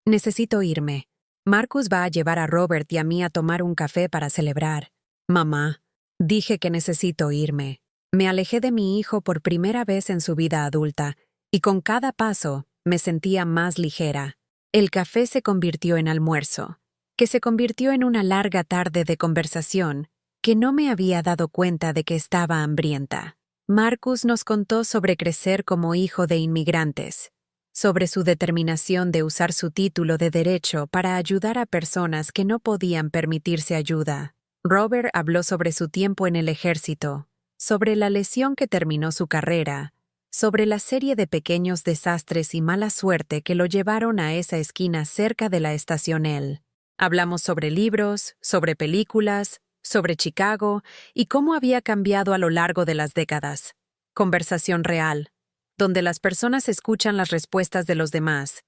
«necesito irme. Marcus va a llevar a Robert y a mí a tomar un café para celebrar». «Mamá», dije que necesito irme. Me alejé de mi hijo por primera vez en su vida adulta, y con cada paso me sentía más ligera. El café se convirtió en almuerzo, que se convirtió en una larga tarde de conversación, que no me había dado cuenta de que estaba hambrienta. Marcus nos contó sobre crecer como hijo de inmigrantes, sobre su determinación de usar su título de derecho para ayudar a personas que no podían permitirse ayuda. Robert habló sobre su tiempo en el ejército, sobre la lesión que terminó su carrera, sobre la serie de pequeños desastres y mala suerte que lo llevaron a esa esquina cerca de la estación L. Hablamos sobre libros, sobre películas, sobre Chicago y cómo había cambiado a lo largo de las décadas. Conversación real, donde las personas escuchan las respuestas de los demás,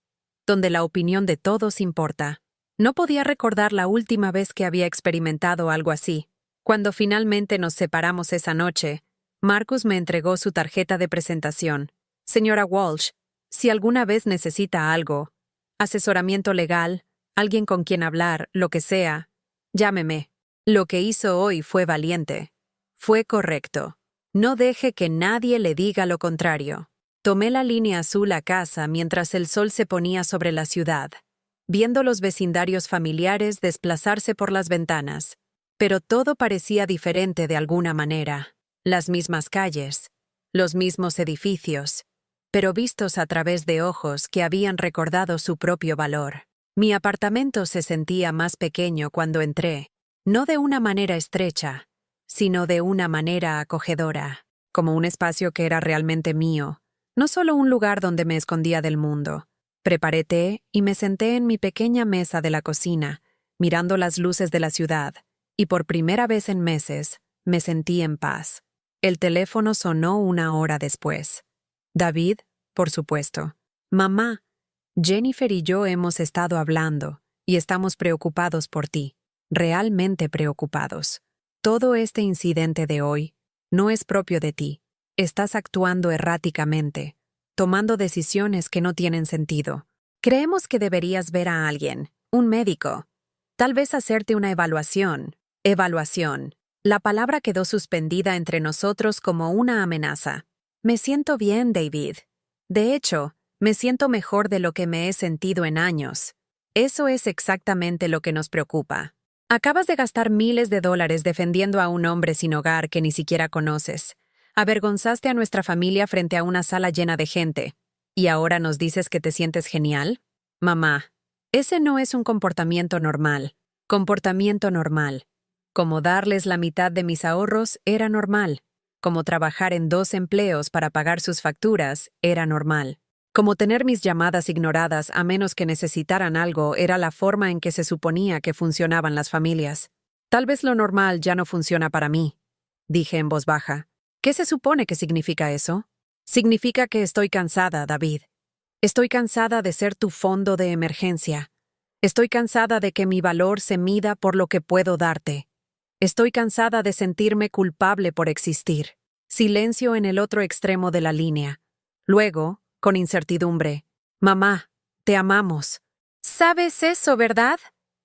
donde la opinión de todos importa. No podía recordar la última vez que había experimentado algo así. Cuando finalmente nos separamos esa noche, Marcus me entregó su tarjeta de presentación. «Señora Walsh, si alguna vez necesita algo, asesoramiento legal, alguien con quien hablar, lo que sea, llámeme». Lo que hizo hoy fue valiente. Fue correcto. No deje que nadie le diga lo contrario. Tomé la línea azul a casa mientras el sol se ponía sobre la ciudad, viendo los vecindarios familiares desplazarse por las ventanas. Pero todo parecía diferente de alguna manera. Las mismas calles, los mismos edificios, pero vistos a través de ojos que habían recordado su propio valor. Mi apartamento se sentía más pequeño cuando entré, no de una manera estrecha, sino de una manera acogedora, como un espacio que era realmente mío, no solo un lugar donde me escondía del mundo. Preparé té y me senté en mi pequeña mesa de la cocina, mirando las luces de la ciudad, y por primera vez en meses me sentí en paz. El teléfono sonó 1 hora después. David, por supuesto. «Mamá, Jennifer y yo hemos estado hablando y estamos preocupados por ti, realmente preocupados. Todo este incidente de hoy no es propio de ti. Estás actuando erráticamente, tomando decisiones que no tienen sentido. Creemos que deberías ver a alguien, un médico, tal vez hacerte una evaluación». Evaluación. La palabra quedó suspendida entre nosotros como una amenaza. «Me siento bien, David. De hecho, me siento mejor de lo que me he sentido en años. Eso es exactamente lo que nos preocupa. Acabas de gastar miles de dólares defendiendo a un hombre sin hogar que ni siquiera conoces. Avergonzaste a nuestra familia frente a una sala llena de gente. ¿Y ahora nos dices que te sientes genial? Mamá, ese no es un comportamiento normal. Comportamiento normal. Como darles la mitad de mis ahorros era normal. Como trabajar en 2 empleos para pagar sus facturas era normal. Como tener mis llamadas ignoradas a menos que necesitaran algo era la forma en que se suponía que funcionaban las familias. Tal vez lo normal ya no funciona para mí, dije en voz baja. ¿Qué se supone que significa eso? Significa que estoy cansada, David. Estoy cansada de ser tu fondo de emergencia. Estoy cansada de que mi valor se mida por lo que puedo darte. Estoy cansada de sentirme culpable por existir. Silencio en el otro extremo de la línea. Luego, con incertidumbre, «Mamá, te amamos». «Sabes eso, ¿verdad?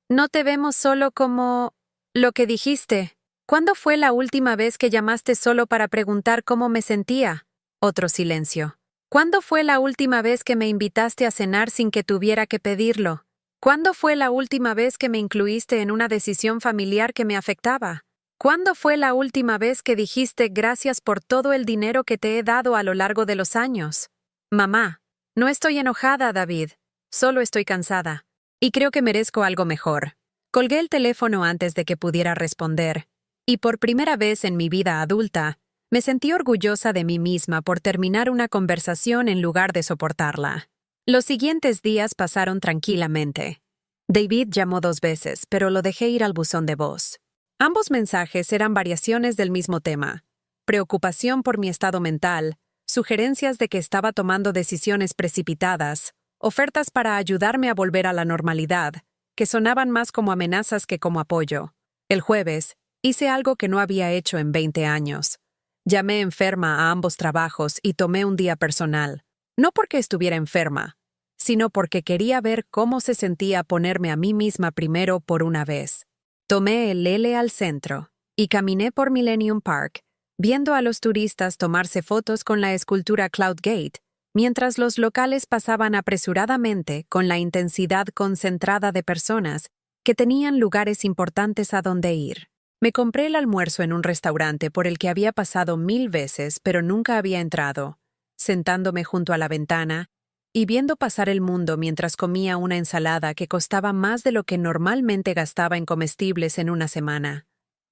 No te vemos solo como lo que dijiste». ¿Cuándo fue la última vez que llamaste solo para preguntar cómo me sentía? Otro silencio. ¿Cuándo fue la última vez que me invitaste a cenar sin que tuviera que pedirlo? ¿Cuándo fue la última vez que me incluiste en una decisión familiar que me afectaba? ¿Cuándo fue la última vez que dijiste gracias por todo el dinero que te he dado a lo largo de los años? Mamá, no estoy enojada, David. Solo estoy cansada. Y creo que merezco algo mejor. Colgué el teléfono antes de que pudiera responder. Y por primera vez en mi vida adulta, me sentí orgullosa de mí misma por terminar una conversación en lugar de soportarla. Los siguientes días pasaron tranquilamente. David llamó 2 veces, pero lo dejé ir al buzón de voz. Ambos mensajes eran variaciones del mismo tema: preocupación por mi estado mental, sugerencias de que estaba tomando decisiones precipitadas, ofertas para ayudarme a volver a la normalidad, que sonaban más como amenazas que como apoyo. El jueves, hice algo que no había hecho en 20 años. Llamé enferma a ambos trabajos y tomé un día personal. No porque estuviera enferma, sino porque quería ver cómo se sentía ponerme a mí misma primero por una vez. Tomé el L al centro y caminé por Millennium Park, viendo a los turistas tomarse fotos con la escultura Cloud Gate, mientras los locales pasaban apresuradamente con la intensidad concentrada de personas que tenían lugares importantes a donde ir. Me compré el almuerzo en un restaurante por el que había pasado 1000 veces, pero nunca había entrado, sentándome junto a la ventana y viendo pasar el mundo mientras comía una ensalada que costaba más de lo que normalmente gastaba en comestibles en una semana.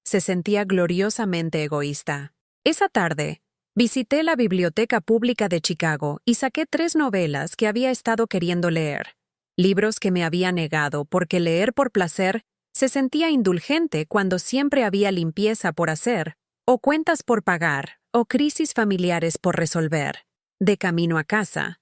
Se sentía gloriosamente egoísta. Esa tarde, visité la Biblioteca Pública de Chicago y saqué 3 novelas que había estado queriendo leer. Libros que me había negado porque leer por placer se sentía indulgente cuando siempre había limpieza por hacer, o cuentas por pagar, o crisis familiares por resolver. De camino a casa,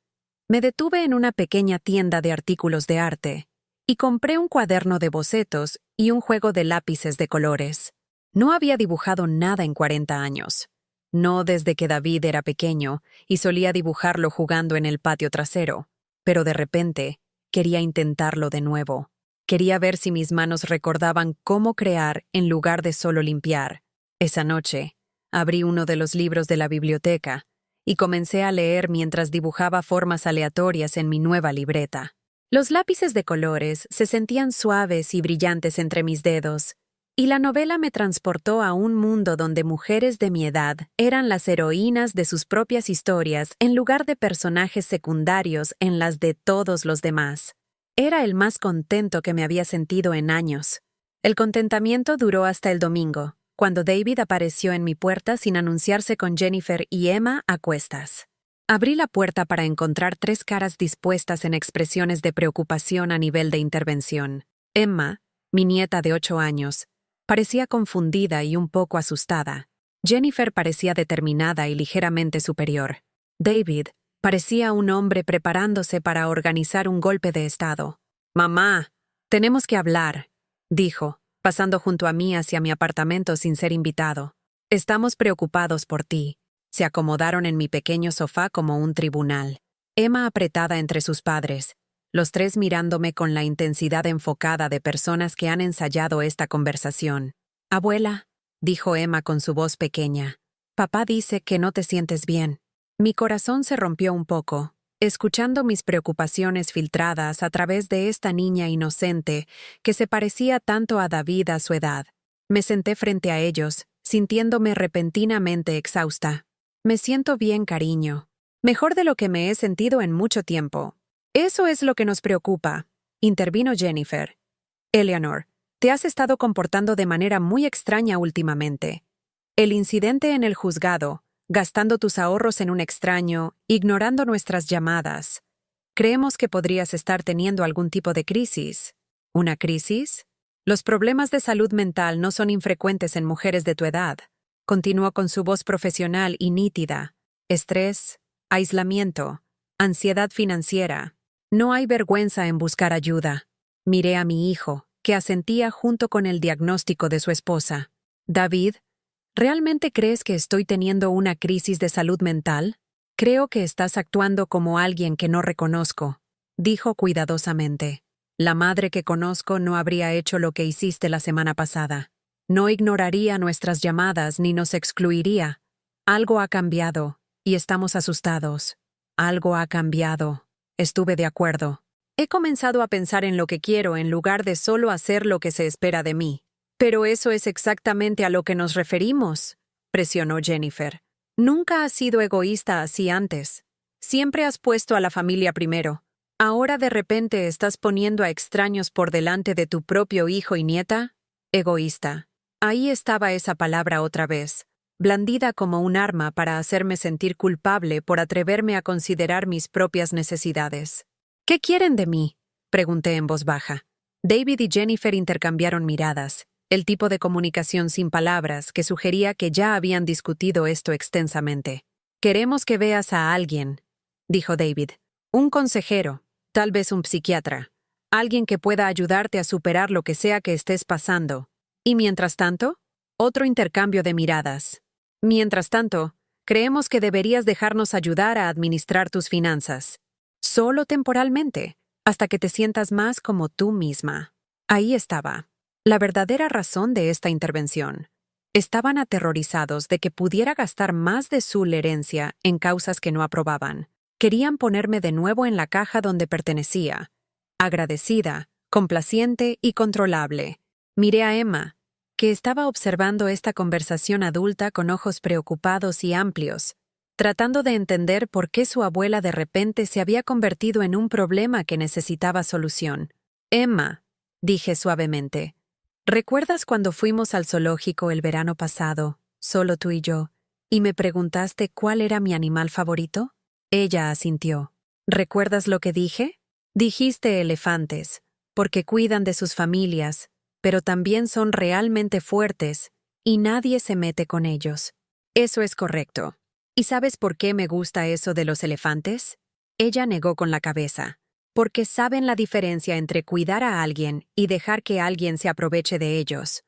me detuve en una pequeña tienda de artículos de arte y compré un cuaderno de bocetos y un juego de lápices de colores. No había dibujado nada en 40 años. No desde que David era pequeño y solía dibujarlo jugando en el patio trasero, pero de repente quería intentarlo de nuevo. Quería ver si mis manos recordaban cómo crear en lugar de solo limpiar. Esa noche, abrí uno de los libros de la biblioteca y comencé a leer mientras dibujaba formas aleatorias en mi nueva libreta. Los lápices de colores se sentían suaves y brillantes entre mis dedos, y la novela me transportó a un mundo donde mujeres de mi edad eran las heroínas de sus propias historias en lugar de personajes secundarios en las de todos los demás. Era el más contento que me había sentido en años. El contentamiento duró hasta el domingo, cuando David apareció en mi puerta sin anunciarse con Jennifer y Emma a cuestas. Abrí la puerta para encontrar 3 caras dispuestas en expresiones de preocupación a nivel de intervención. Emma, mi nieta de 8 años, parecía confundida y un poco asustada. Jennifer parecía determinada y ligeramente superior. David parecía un hombre preparándose para organizar un golpe de estado. «Mamá, tenemos que hablar», dijo, pasando junto a mí hacia mi apartamento sin ser invitado. «Estamos preocupados por ti». Se acomodaron en mi pequeño sofá como un tribunal. Emma apretada entre sus padres, los 3 mirándome con la intensidad enfocada de personas que han ensayado esta conversación. «Abuela», dijo Emma con su voz pequeña, «papá dice que no te sientes bien». Mi corazón se rompió un poco, escuchando mis preocupaciones filtradas a través de esta niña inocente que se parecía tanto a David a su edad. Me senté frente a ellos, sintiéndome repentinamente exhausta. «Me siento bien, cariño. Mejor de lo que me he sentido en mucho tiempo». «Eso es lo que nos preocupa», intervino Jennifer. «Eleanor, te has estado comportando de manera muy extraña últimamente. El incidente en el juzgado, gastando tus ahorros en un extraño, ignorando nuestras llamadas. Creemos que podrías estar teniendo algún tipo de crisis». «¿Una crisis? Los problemas de salud mental no son infrecuentes en mujeres de tu edad», continuó con su voz profesional y nítida. «Estrés, aislamiento, ansiedad financiera. No hay vergüenza en buscar ayuda». Miré a mi hijo, que asentía junto con el diagnóstico de su esposa. «David, ¿realmente crees que estoy teniendo una crisis de salud mental? Creo que estás actuando como alguien que no reconozco», dijo cuidadosamente. «La madre que conozco no habría hecho lo que hiciste la semana pasada». No ignoraría nuestras llamadas ni nos excluiría. Algo ha cambiado, y estamos asustados. Algo ha cambiado. Estuve de acuerdo. He comenzado a pensar en lo que quiero en lugar de solo hacer lo que se espera de mí. Pero eso es exactamente a lo que nos referimos, presionó Jennifer. Nunca has sido egoísta así antes. Siempre has puesto a la familia primero. ¿Ahora de repente estás poniendo a extraños por delante de tu propio hijo y nieta? Egoísta. Ahí estaba esa palabra otra vez, blandida como un arma para hacerme sentir culpable por atreverme a considerar mis propias necesidades. ¿Qué quieren de mí?, pregunté en voz baja. David y Jennifer intercambiaron miradas, el tipo de comunicación sin palabras que sugería que ya habían discutido esto extensamente. «Queremos que veas a alguien», dijo David. «Un consejero, tal vez un psiquiatra. Alguien que pueda ayudarte a superar lo que sea que estés pasando. Y mientras tanto, otro intercambio de miradas. Mientras tanto, creemos que deberías dejarnos ayudar a administrar tus finanzas. Solo temporalmente, hasta que te sientas más como tú misma». Ahí estaba la verdadera razón de esta intervención. Estaban aterrorizados de que pudiera gastar más de su herencia en causas que no aprobaban. Querían ponerme de nuevo en la caja donde pertenecía. Agradecida, complaciente y controlable. Miré a Emma, que estaba observando esta conversación adulta con ojos preocupados y amplios, tratando de entender por qué su abuela de repente se había convertido en un problema que necesitaba solución. «Emma», dije suavemente, «¿recuerdas cuando fuimos al zoológico el verano pasado, solo tú y yo, y me preguntaste cuál era mi animal favorito?» Ella asintió. «¿Recuerdas lo que dije? Dijiste elefantes, porque cuidan de sus familias, pero también son realmente fuertes, y nadie se mete con ellos». «Eso es correcto. ¿Y sabes por qué me gusta eso de los elefantes?» Ella negó con la cabeza. «Porque saben la diferencia entre cuidar a alguien y dejar que alguien se aproveche de ellos.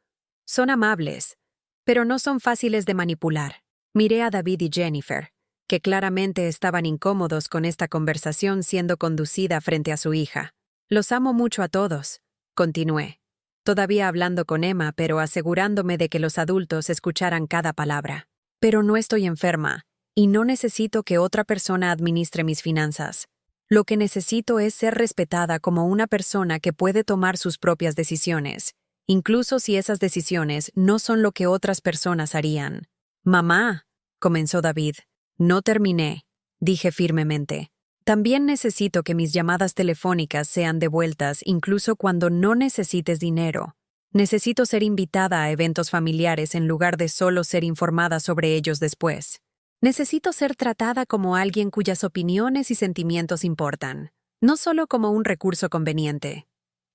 Son amables, pero no son fáciles de manipular». Miré a David y Jennifer, que claramente estaban incómodos con esta conversación siendo conducida frente a su hija. «Los amo mucho a todos», continué, todavía hablando con Emma pero asegurándome de que los adultos escucharan cada palabra. «Pero no estoy enferma, y no necesito que otra persona administre mis finanzas. Lo que necesito es ser respetada como una persona que puede tomar sus propias decisiones, incluso si esas decisiones no son lo que otras personas harían». «Mamá», comenzó David. «No terminé», dije firmemente. «También necesito que mis llamadas telefónicas sean devueltas incluso cuando no necesites dinero. Necesito ser invitada a eventos familiares en lugar de solo ser informada sobre ellos después. Necesito ser tratada como alguien cuyas opiniones y sentimientos importan, no solo como un recurso conveniente».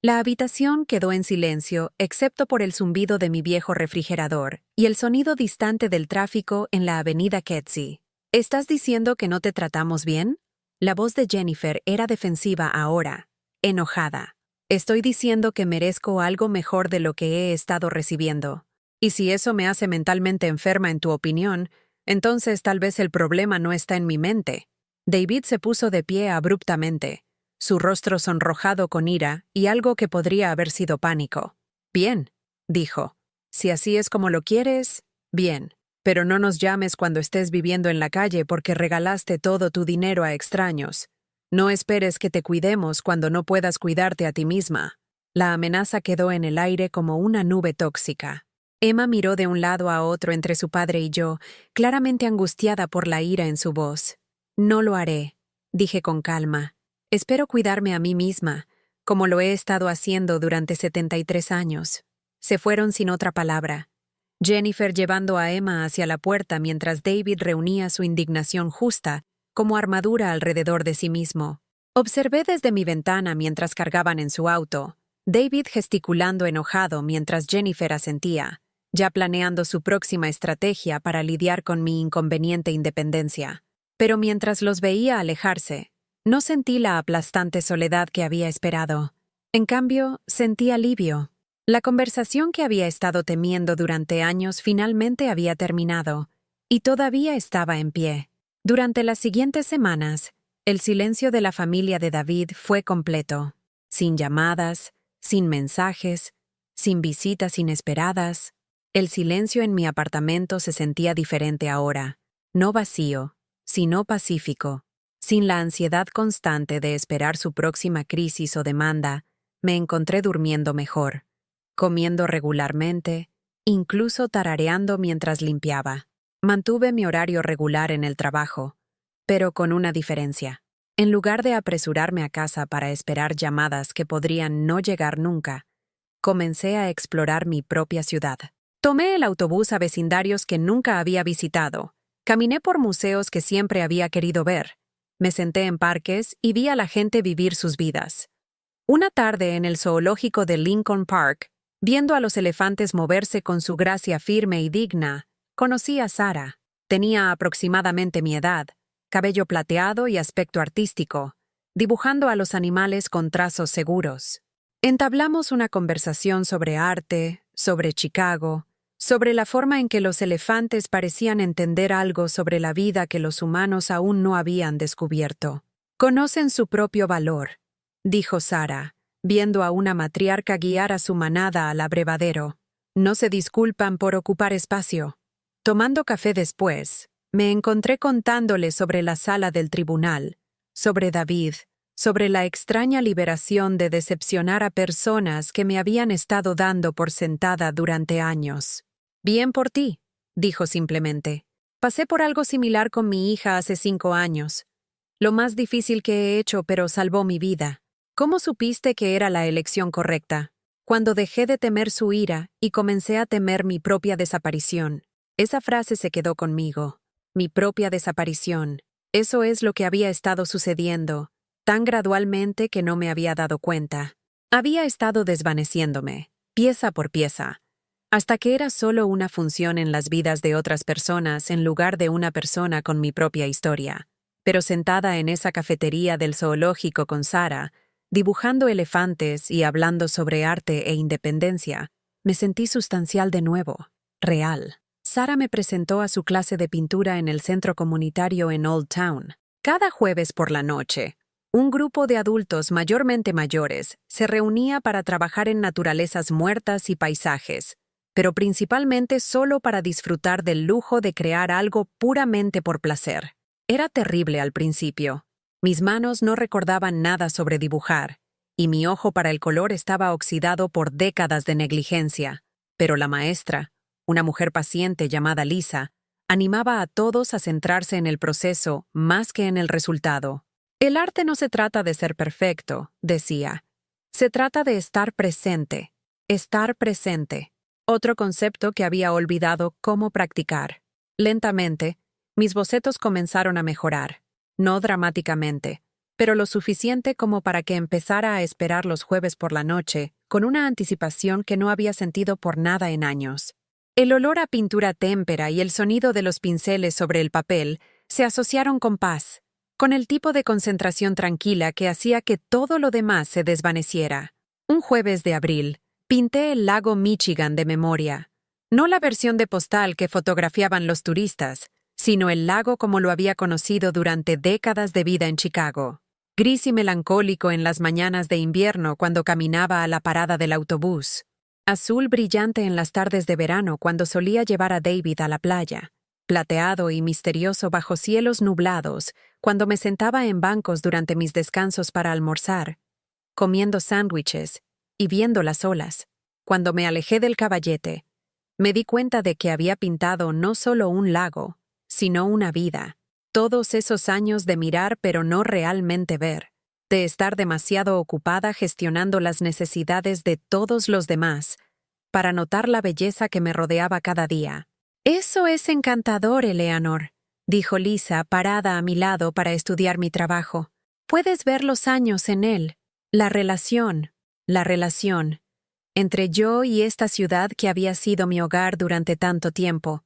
La habitación quedó en silencio, excepto por el zumbido de mi viejo refrigerador y el sonido distante del tráfico en la avenida Kedzie. «¿Estás diciendo que no te tratamos bien?» La voz de Jennifer era defensiva ahora, enojada. «Estoy diciendo que merezco algo mejor de lo que he estado recibiendo. Y si eso me hace mentalmente enferma en tu opinión, entonces tal vez el problema no está en mi mente». David se puso de pie abruptamente, su rostro sonrojado con ira y algo que podría haber sido pánico. «Bien», dijo. «Si así es como lo quieres, bien. Pero no nos llames cuando estés viviendo en la calle porque regalaste todo tu dinero a extraños. No esperes que te cuidemos cuando no puedas cuidarte a ti misma». La amenaza quedó en el aire como una nube tóxica. Emma miró de un lado a otro entre su padre y yo, claramente angustiada por la ira en su voz. «No lo haré», dije con calma. «Espero cuidarme a mí misma, como lo he estado haciendo durante 73 años». Se fueron sin otra palabra. Jennifer llevando a Emma hacia la puerta mientras David reunía su indignación justa como armadura alrededor de sí mismo. Observé desde mi ventana mientras cargaban en su auto, David gesticulando enojado mientras Jennifer asentía, ya planeando su próxima estrategia para lidiar con mi inconveniente independencia. Pero mientras los veía alejarse, no sentí la aplastante soledad que había esperado. En cambio, sentí alivio. La conversación que había estado temiendo durante años finalmente había terminado, y todavía estaba en pie. Durante las siguientes semanas, el silencio de la familia de David fue completo. Sin llamadas, sin mensajes, sin visitas inesperadas. El silencio en mi apartamento se sentía diferente ahora, no vacío, sino pacífico. Sin la ansiedad constante de esperar su próxima crisis o demanda, me encontré durmiendo mejor, comiendo regularmente, incluso tarareando mientras limpiaba. Mantuve mi horario regular en el trabajo, pero con una diferencia. En lugar de apresurarme a casa para esperar llamadas que podrían no llegar nunca, comencé a explorar mi propia ciudad. Tomé el autobús a vecindarios que nunca había visitado, caminé por museos que siempre había querido ver, me senté en parques y vi a la gente vivir sus vidas. Una tarde en el zoológico de Lincoln Park, viendo a los elefantes moverse con su gracia firme y digna, conocí a Sara. Tenía aproximadamente mi edad, cabello plateado y aspecto artístico, dibujando a los animales con trazos seguros. Entablamos una conversación sobre arte, sobre Chicago, sobre la forma en que los elefantes parecían entender algo sobre la vida que los humanos aún no habían descubierto. Conocen su propio valor, dijo Sara, viendo a una matriarca guiar a su manada al abrevadero. No se disculpan por ocupar espacio. Tomando café después, me encontré contándole sobre la sala del tribunal, sobre David, sobre la extraña liberación de decepcionar a personas que me habían estado dando por sentada durante años. Bien por ti, dijo simplemente. Pasé por algo similar con mi hija hace 5 años. Lo más difícil que he hecho, pero salvó mi vida. ¿Cómo supiste que era la elección correcta? Cuando dejé de temer su ira y comencé a temer mi propia desaparición. Esa frase se quedó conmigo. Mi propia desaparición. Eso es lo que había estado sucediendo, tan gradualmente que no me había dado cuenta. Había estado desvaneciéndome, pieza por pieza, hasta que era solo una función en las vidas de otras personas en lugar de una persona con mi propia historia. Pero sentada en esa cafetería del zoológico con Sara, dibujando elefantes y hablando sobre arte e independencia, me sentí sustancial de nuevo, real. Sara me presentó a su clase de pintura en el centro comunitario en Old Town. Cada jueves por la noche, un grupo de adultos mayormente mayores se reunía para trabajar en naturalezas muertas y paisajes, pero principalmente solo para disfrutar del lujo de crear algo puramente por placer. Era terrible al principio. Mis manos no recordaban nada sobre dibujar, y mi ojo para el color estaba oxidado por décadas de negligencia. Pero la maestra, una mujer paciente llamada Lisa, animaba a todos a centrarse en el proceso más que en el resultado. El arte no se trata de ser perfecto, decía. Se trata de estar presente. Estar presente. Otro concepto que había olvidado cómo practicar. Lentamente, mis bocetos comenzaron a mejorar. No dramáticamente, pero lo suficiente como para que empezara a esperar los jueves por la noche, con una anticipación que no había sentido por nada en años. El olor a pintura témpera y el sonido de los pinceles sobre el papel se asociaron con paz, con el tipo de concentración tranquila que hacía que todo lo demás se desvaneciera. Un jueves de abril, pinté el lago Michigan de memoria. No la versión de postal que fotografiaban los turistas, sino el lago como lo había conocido durante décadas de vida en Chicago. Gris y melancólico en las mañanas de invierno cuando caminaba a la parada del autobús. Azul brillante en las tardes de verano cuando solía llevar a David a la playa. Plateado y misterioso bajo cielos nublados cuando me sentaba en bancos durante mis descansos para almorzar, comiendo sándwiches y viendo las olas. Cuando me alejé del caballete, me di cuenta de que había pintado no solo un lago, sino una vida. Todos esos años de mirar pero no realmente ver, de estar demasiado ocupada gestionando las necesidades de todos los demás, para notar la belleza que me rodeaba cada día. Eso es encantador, Eleanor, dijo Lisa, parada a mi lado para estudiar mi trabajo. Puedes ver los años en él, la relación entre yo y esta ciudad que había sido mi hogar durante tanto tiempo,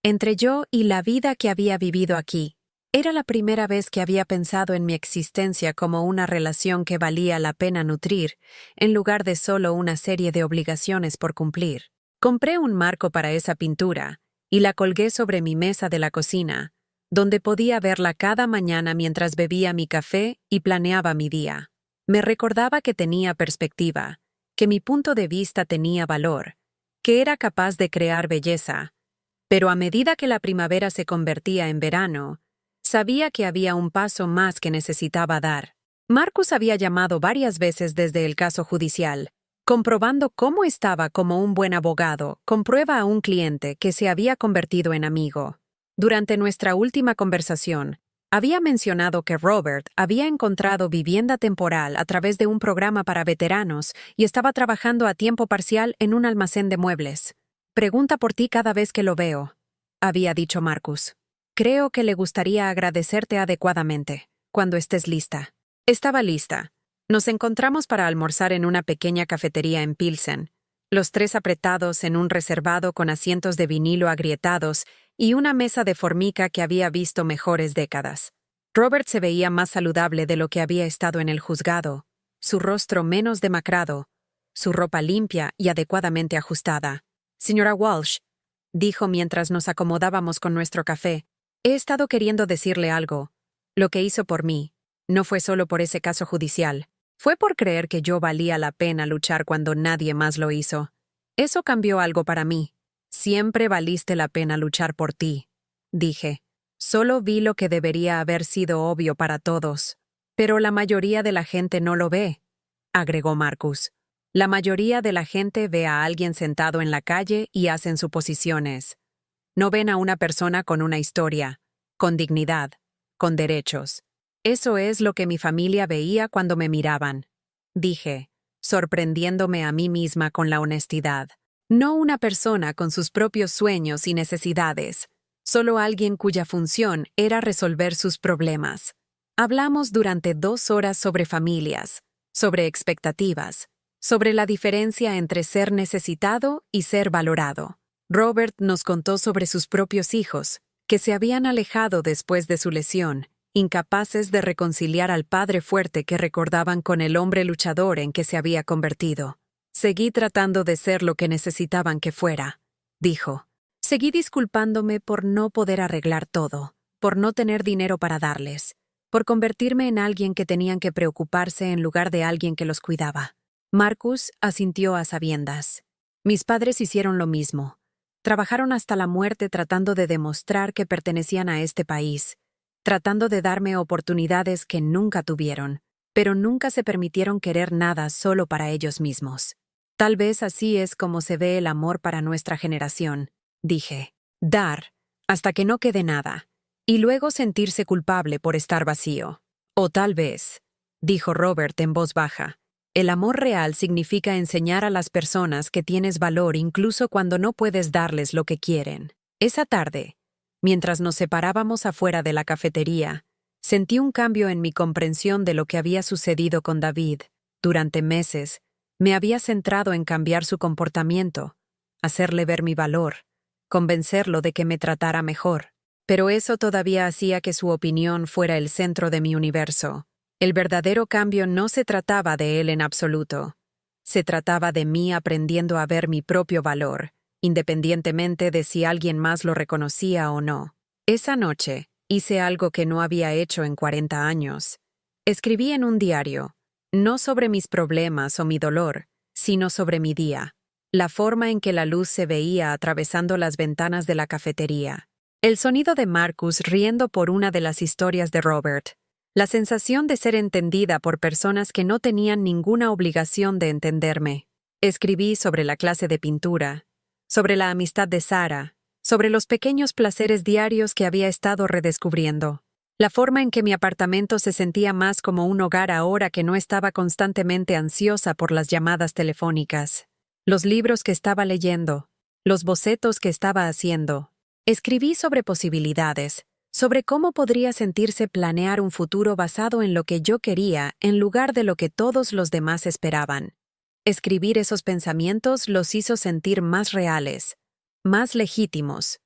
entre yo y la vida que había vivido aquí. Era la primera vez que había pensado en mi existencia como una relación que valía la pena nutrir, en lugar de solo una serie de obligaciones por cumplir. Compré un marco para esa pintura y la colgué sobre mi mesa de la cocina, donde podía verla cada mañana mientras bebía mi café y planeaba mi día. Me recordaba que tenía perspectiva, que mi punto de vista tenía valor, que era capaz de crear belleza. Pero a medida que la primavera se convertía en verano, sabía que había un paso más que necesitaba dar. Marcus había llamado varias veces desde el caso judicial, comprobando cómo estaba como un buen abogado, comprueba a un cliente que se había convertido en amigo. Durante nuestra última conversación, había mencionado que Robert había encontrado vivienda temporal a través de un programa para veteranos y estaba trabajando a tiempo parcial en un almacén de muebles. Pregunta por ti cada vez que lo veo, había dicho Marcus. Creo que le gustaría agradecerte adecuadamente, cuando estés lista. Estaba lista. Nos encontramos para almorzar en una pequeña cafetería en Pilsen, los tres apretados en un reservado con asientos de vinilo agrietados y una mesa de formica que había visto mejores décadas. Robert se veía más saludable de lo que había estado en el juzgado, su rostro menos demacrado, su ropa limpia y adecuadamente ajustada. Señora Walsh, dijo mientras nos acomodábamos con nuestro café, he estado queriendo decirle algo. Lo que hizo por mí no fue solo por ese caso judicial. Fue por creer que yo valía la pena luchar cuando nadie más lo hizo. Eso cambió algo para mí. Siempre valiste la pena luchar por ti, dije. Solo vi lo que debería haber sido obvio para todos. Pero la mayoría de la gente no lo ve, agregó Marcus. La mayoría de la gente ve a alguien sentado en la calle y hacen suposiciones. No ven a una persona con una historia, con dignidad, con derechos. Eso es lo que mi familia veía cuando me miraban, dije, sorprendiéndome a mí misma con la honestidad. No una persona con sus propios sueños y necesidades, solo alguien cuya función era resolver sus problemas. Hablamos durante 2 horas sobre familias, sobre expectativas, sobre la diferencia entre ser necesitado y ser valorado. Robert nos contó sobre sus propios hijos, que se habían alejado después de su lesión, incapaces de reconciliar al padre fuerte que recordaban con el hombre luchador en que se había convertido. Seguí tratando de ser lo que necesitaban que fuera, dijo. Seguí disculpándome por no poder arreglar todo, por no tener dinero para darles, por convertirme en alguien que tenían que preocuparse en lugar de alguien que los cuidaba. Marcus asintió a sabiendas. Mis padres hicieron lo mismo. Trabajaron hasta la muerte tratando de demostrar que pertenecían a este país, tratando de darme oportunidades que nunca tuvieron, pero nunca se permitieron querer nada solo para ellos mismos. Tal vez así es como se ve el amor para nuestra generación, dije. Dar, hasta que no quede nada, y luego sentirse culpable por estar vacío. O tal vez, dijo Robert en voz baja, el amor real significa enseñar a las personas que tienes valor incluso cuando no puedes darles lo que quieren. Esa tarde, mientras nos separábamos afuera de la cafetería, sentí un cambio en mi comprensión de lo que había sucedido con David. Durante meses, me había centrado en cambiar su comportamiento, hacerle ver mi valor, convencerlo de que me tratara mejor. Pero eso todavía hacía que su opinión fuera el centro de mi universo. El verdadero cambio no se trataba de él en absoluto. Se trataba de mí aprendiendo a ver mi propio valor, independientemente de si alguien más lo reconocía o no. Esa noche, hice algo que no había hecho en 40 años. Escribí en un diario, no sobre mis problemas o mi dolor, sino sobre mi día, la forma en que la luz se veía atravesando las ventanas de la cafetería, el sonido de Marcus riendo por una de las historias de Robert, la sensación de ser entendida por personas que no tenían ninguna obligación de entenderme. Escribí sobre la clase de pintura, sobre la amistad de Sarah, sobre los pequeños placeres diarios que había estado redescubriendo, la forma en que mi apartamento se sentía más como un hogar ahora que no estaba constantemente ansiosa por las llamadas telefónicas, los libros que estaba leyendo, los bocetos que estaba haciendo. Escribí sobre posibilidades, sobre cómo podría sentirse planear un futuro basado en lo que yo quería en lugar de lo que todos los demás esperaban. Escribir esos pensamientos los hizo sentir más reales, más legítimos.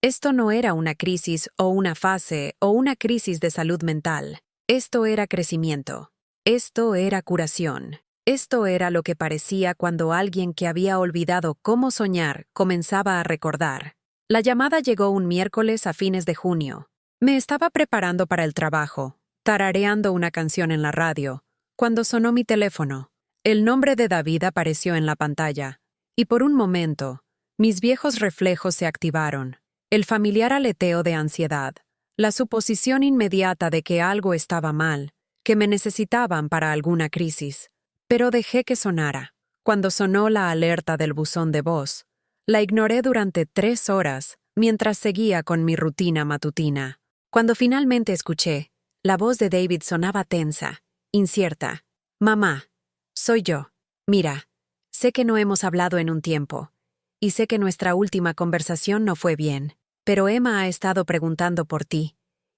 Esto no era una crisis o una fase o una crisis de salud mental. Esto era crecimiento. Esto era curación. Esto era lo que parecía cuando alguien que había olvidado cómo soñar comenzaba a recordar. La llamada llegó un miércoles a fines de junio. Me estaba preparando para el trabajo, tarareando una canción en la radio, cuando sonó mi teléfono. El nombre de David apareció en la pantalla. Y por un momento, mis viejos reflejos se activaron. El familiar aleteo de ansiedad, la suposición inmediata de que algo estaba mal, que me necesitaban para alguna crisis. Pero dejé que sonara. Cuando sonó la alerta del buzón de voz, la ignoré durante 3 horas mientras seguía con mi rutina matutina. Cuando finalmente escuché, la voz de David sonaba tensa, incierta. «Mamá, soy yo. Mira, sé que no hemos hablado en un tiempo, y sé que nuestra última conversación no fue bien, pero Emma ha estado preguntando por ti,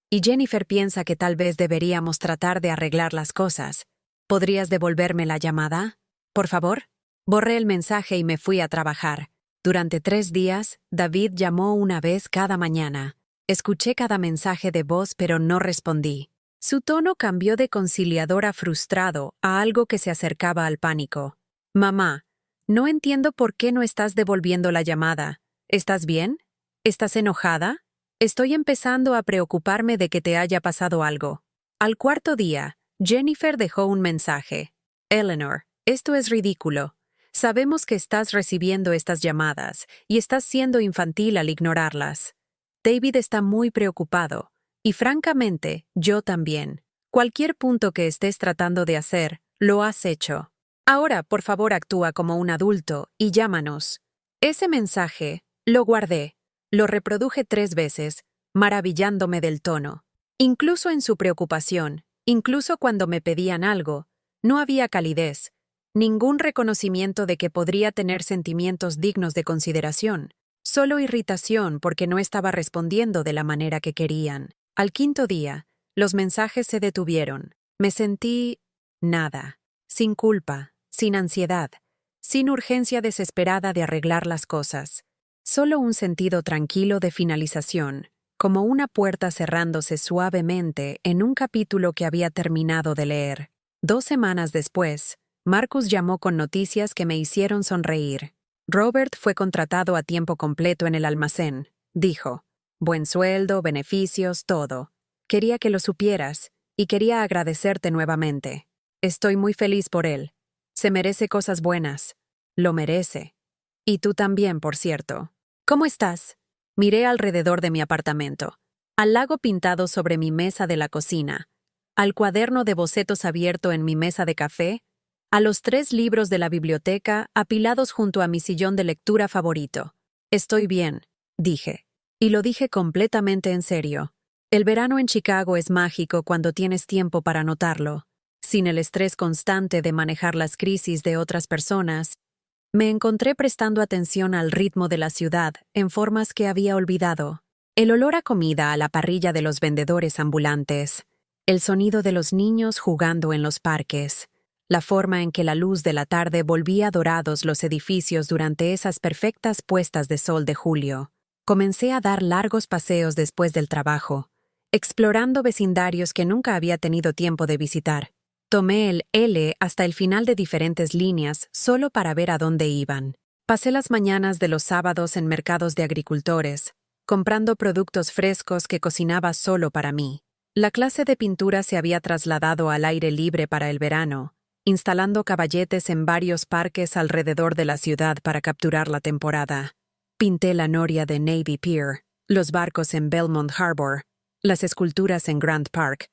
y Jennifer piensa que tal vez deberíamos tratar de arreglar las cosas. ¿Podrías devolverme la llamada? Por favor». Borré el mensaje y me fui a trabajar. Durante 3 días, David llamó una vez cada mañana. Escuché cada mensaje de voz, pero no respondí. Su tono cambió de conciliador a frustrado a algo que se acercaba al pánico. «Mamá, no entiendo por qué no estás devolviendo la llamada. ¿Estás bien? ¿Estás enojada? Estoy empezando a preocuparme de que te haya pasado algo». Al 4.º día, Jennifer dejó un mensaje. «Eleanor, esto es ridículo. Sabemos que estás recibiendo estas llamadas y estás siendo infantil al ignorarlas. David está muy preocupado, y francamente, yo también. Cualquier punto que estés tratando de hacer, lo has hecho. Ahora, por favor, actúa como un adulto y llámanos». Ese mensaje, lo guardé. Lo reproduje 3 veces, maravillándome del tono. Incluso en su preocupación, incluso cuando me pedían algo, no había calidez. Ningún reconocimiento de que podría tener sentimientos dignos de consideración. Solo irritación porque no estaba respondiendo de la manera que querían. Al 5.º día, los mensajes se detuvieron. Me sentí nada. Sin culpa, sin ansiedad, sin urgencia desesperada de arreglar las cosas. Solo un sentido tranquilo de finalización, como una puerta cerrándose suavemente en un capítulo que había terminado de leer. 2 semanas después, Marcus llamó con noticias que me hicieron sonreír. Robert fue contratado a tiempo completo en el almacén, dijo. Buen sueldo, beneficios, todo. Quería que lo supieras, y quería agradecerte nuevamente. Estoy muy feliz por él. Se merece cosas buenas. Lo merece. Y tú también, por cierto. ¿Cómo estás? Miré alrededor de mi apartamento, al lago pintado sobre mi mesa de la cocina, al cuaderno de bocetos abierto en mi mesa de café, a los 3 libros de la biblioteca apilados junto a mi sillón de lectura favorito. Estoy bien, dije. Y lo dije completamente en serio. El verano en Chicago es mágico cuando tienes tiempo para notarlo. Sin el estrés constante de manejar las crisis de otras personas, me encontré prestando atención al ritmo de la ciudad en formas que había olvidado. El olor a comida a la parrilla de los vendedores ambulantes, el sonido de los niños jugando en los parques, la forma en que la luz de la tarde volvía dorados los edificios durante esas perfectas puestas de sol de julio. Comencé a dar largos paseos después del trabajo, explorando vecindarios que nunca había tenido tiempo de visitar. Tomé el L hasta el final de diferentes líneas solo para ver a dónde iban. Pasé las mañanas de los sábados en mercados de agricultores, comprando productos frescos que cocinaba solo para mí. La clase de pintura se había trasladado al aire libre para el verano, instalando caballetes en varios parques alrededor de la ciudad para capturar la temporada. Pinté la noria de Navy Pier, los barcos en Belmont Harbor, las esculturas en Grant Park.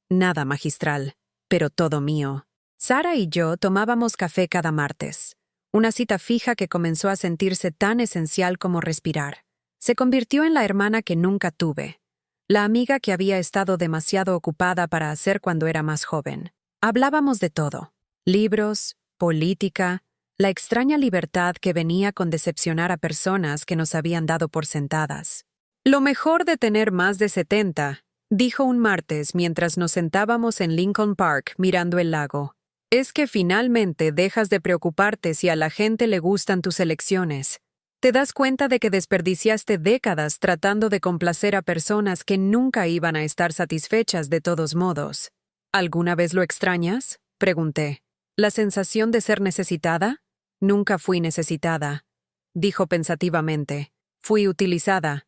Nada magistral, pero todo mío. Sara y yo tomábamos café cada martes, una cita fija que comenzó a sentirse tan esencial como respirar. Se convirtió en la hermana que nunca tuve, la amiga que había estado demasiado ocupada para hacer cuando era más joven. Hablábamos de todo. Libros, política, la extraña libertad que venía con decepcionar a personas que nos habían dado por sentadas. Lo mejor de tener más de 70, dijo un martes mientras nos sentábamos en Lincoln Park mirando el lago, es que finalmente dejas de preocuparte si a la gente le gustan tus elecciones. Te das cuenta de que desperdiciaste décadas tratando de complacer a personas que nunca iban a estar satisfechas de todos modos. ¿Alguna vez lo extrañas? Pregunté. ¿La sensación de ser necesitada? Nunca fui necesitada, dijo pensativamente. Fui utilizada.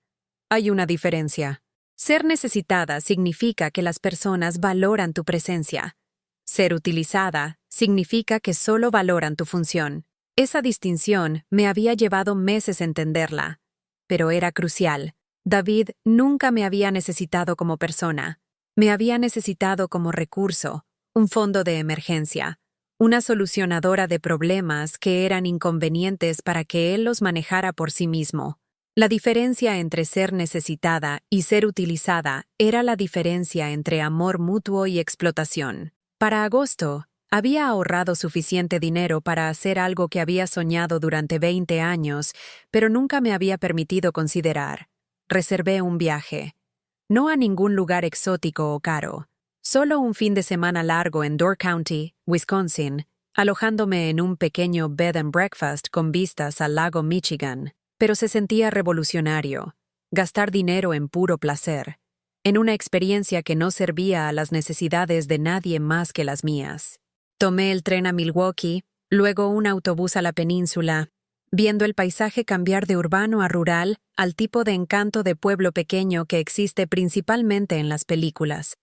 Hay una diferencia. Ser necesitada significa que las personas valoran tu presencia. Ser utilizada significa que solo valoran tu función. Esa distinción me había llevado meses entenderla, pero era crucial. David nunca me había necesitado como persona. Me había necesitado como recurso, un fondo de emergencia, una solucionadora de problemas que eran inconvenientes para que él los manejara por sí mismo. La diferencia entre ser necesitada y ser utilizada era la diferencia entre amor mutuo y explotación. Para agosto, había ahorrado suficiente dinero para hacer algo que había soñado durante 20 años, pero nunca me había permitido considerar. Reservé un viaje. No a ningún lugar exótico o caro. Solo un fin de semana largo en Door County, Wisconsin, alojándome en un pequeño bed and breakfast con vistas al lago Michigan. Pero se sentía revolucionario. Gastar dinero en puro placer. En una experiencia que no servía a las necesidades de nadie más que las mías. Tomé el tren a Milwaukee, luego un autobús a la península, viendo el paisaje cambiar de urbano a rural al tipo de encanto de pueblo pequeño que existe principalmente en las películas.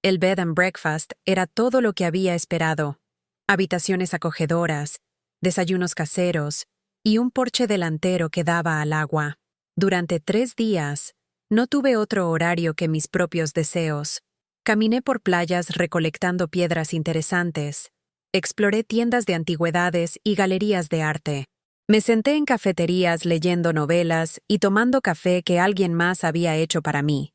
El bed and breakfast era todo lo que había esperado. Habitaciones acogedoras, desayunos caseros y un porche delantero que daba al agua. Durante 3 días, no tuve otro horario que mis propios deseos. Caminé por playas recolectando piedras interesantes. Exploré tiendas de antigüedades y galerías de arte. Me senté en cafeterías leyendo novelas y tomando café que alguien más había hecho para mí.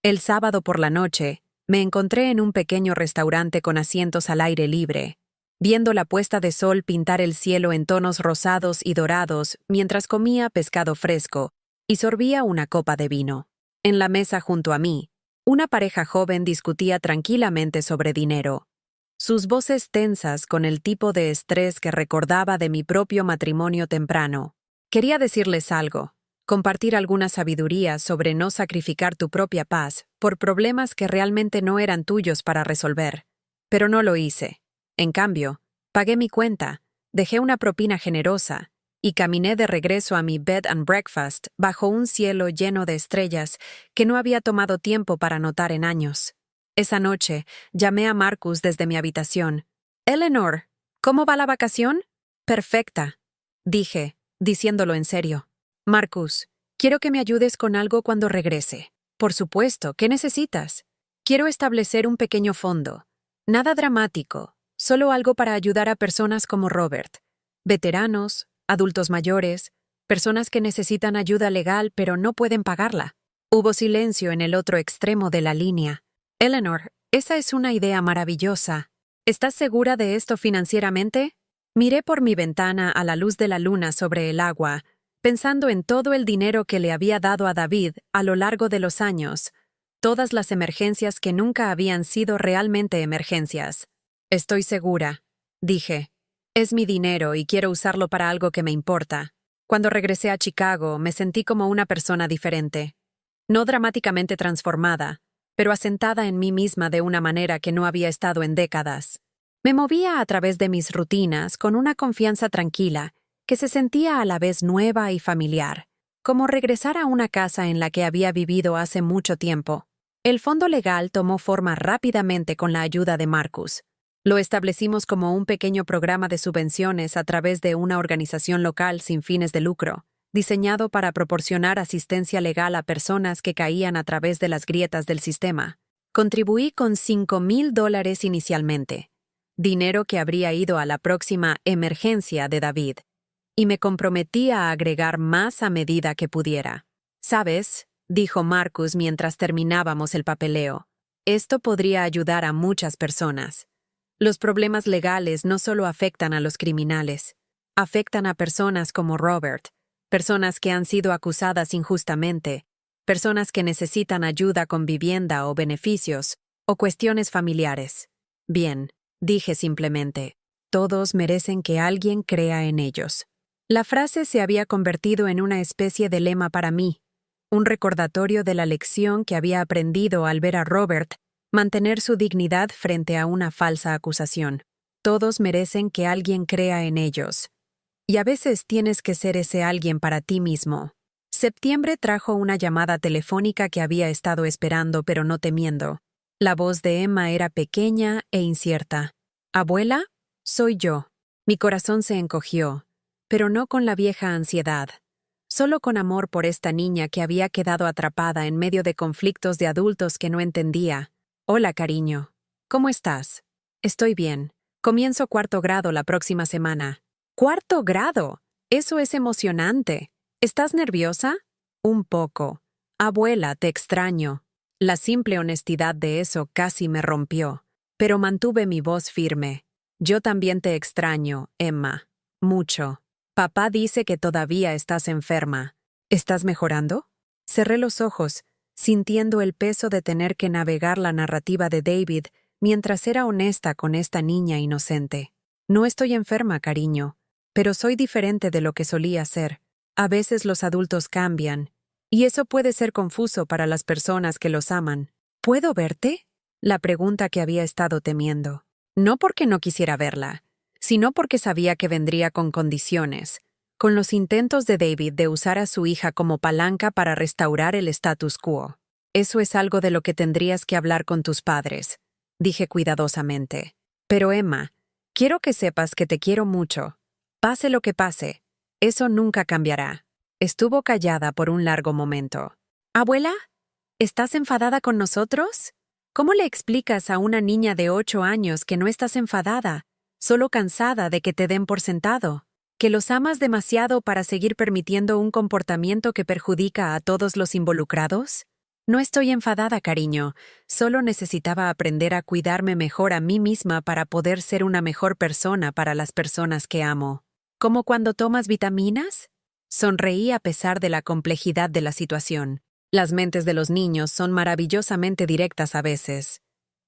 El sábado por la noche, me encontré en un pequeño restaurante con asientos al aire libre, viendo la puesta de sol pintar el cielo en tonos rosados y dorados mientras comía pescado fresco y sorbía una copa de vino. En la mesa junto a mí, una pareja joven discutía tranquilamente sobre dinero. Sus voces tensas con el tipo de estrés que recordaba de mi propio matrimonio temprano. Quería decirles algo, compartir alguna sabiduría sobre no sacrificar tu propia paz por problemas que realmente no eran tuyos para resolver. Pero no lo hice. En cambio, pagué mi cuenta, dejé una propina generosa y caminé de regreso a mi bed and breakfast bajo un cielo lleno de estrellas que no había tomado tiempo para notar en años. Esa noche, llamé a Marcus desde mi habitación. «Eleanor, ¿cómo va la vacación?» «Perfecta», dije, diciéndolo en serio. «Marcus, quiero que me ayudes con algo cuando regrese». «Por supuesto, ¿qué necesitas?» «Quiero establecer un pequeño fondo. Nada dramático, solo algo para ayudar a personas como Robert. Veteranos, adultos mayores, personas que necesitan ayuda legal pero no pueden pagarla». Hubo silencio en el otro extremo de la línea. «Eleanor, esa es una idea maravillosa. ¿Estás segura de esto financieramente?» Miré por mi ventana a la luz de la luna sobre el agua, pensando en todo el dinero que le había dado a David a lo largo de los años, todas las emergencias que nunca habían sido realmente emergencias. «Estoy segura», dije. «Es mi dinero y quiero usarlo para algo que me importa». Cuando regresé a Chicago, me sentí como una persona diferente. No dramáticamente transformada, pero asentada en mí misma de una manera que no había estado en décadas. Me movía a través de mis rutinas con una confianza tranquila, que se sentía a la vez nueva y familiar, como regresar a una casa en la que había vivido hace mucho tiempo. El fondo legal tomó forma rápidamente con la ayuda de Marcus. Lo establecimos como un pequeño programa de subvenciones a través de una organización local sin fines de lucro, diseñado para proporcionar asistencia legal a personas que caían a través de las grietas del sistema. Contribuí con $5,000 inicialmente, dinero que habría ido a la próxima emergencia de David, y me comprometí a agregar más a medida que pudiera. «¿Sabes?», dijo Marcus mientras terminábamos el papeleo, «esto podría ayudar a muchas personas. Los problemas legales no solo afectan a los criminales, afectan a personas como Robert, personas que han sido acusadas injustamente, personas que necesitan ayuda con vivienda o beneficios, o cuestiones familiares. Bien», dije simplemente, «todos merecen que alguien crea en ellos». La frase se había convertido en una especie de lema para mí, un recordatorio de la lección que había aprendido al ver a Robert mantener su dignidad frente a una falsa acusación. Todos merecen que alguien crea en ellos. Y a veces tienes que ser ese alguien para ti mismo. Septiembre trajo una llamada telefónica que había estado esperando pero no temiendo. La voz de Emma era pequeña e incierta. «¿Abuela? Soy yo». Mi corazón se encogió, pero no con la vieja ansiedad. Solo con amor por esta niña que había quedado atrapada en medio de conflictos de adultos que no entendía. Hola, cariño. ¿Cómo estás? Estoy bien. Comienzo 4º grado la próxima semana. ¡4º grado! Eso es emocionante. ¿Estás nerviosa? Un poco. Abuela, te extraño. La simple honestidad de eso casi me rompió, pero mantuve mi voz firme. Yo también te extraño, Emma. Mucho. Papá dice que todavía estás enferma. ¿Estás mejorando? Cerré los ojos, sintiendo el peso de tener que navegar la narrativa de David mientras era honesta con esta niña inocente. No estoy enferma, cariño, pero soy diferente de lo que solía ser. A veces los adultos cambian, y eso puede ser confuso para las personas que los aman. ¿Puedo verte? La pregunta que había estado temiendo. No porque no quisiera verla, sino porque sabía que vendría con condiciones, con los intentos de David de usar a su hija como palanca para restaurar el status quo. Eso es algo de lo que tendrías que hablar con tus padres, dije cuidadosamente. Pero Emma, quiero que sepas que te quiero mucho. Pase lo que pase, eso nunca cambiará. Estuvo callada por un largo momento. ¿Abuela? ¿Estás enfadada con nosotros? ¿Cómo le explicas a una niña de 8 años que no estás enfadada, solo cansada de que te den por sentado? ¿Que los amas demasiado para seguir permitiendo un comportamiento que perjudica a todos los involucrados? No estoy enfadada, cariño. Solo necesitaba aprender a cuidarme mejor a mí misma para poder ser una mejor persona para las personas que amo. ¿Como cuando tomas vitaminas? Sonreí a pesar de la complejidad de la situación. Las mentes de los niños son maravillosamente directas a veces.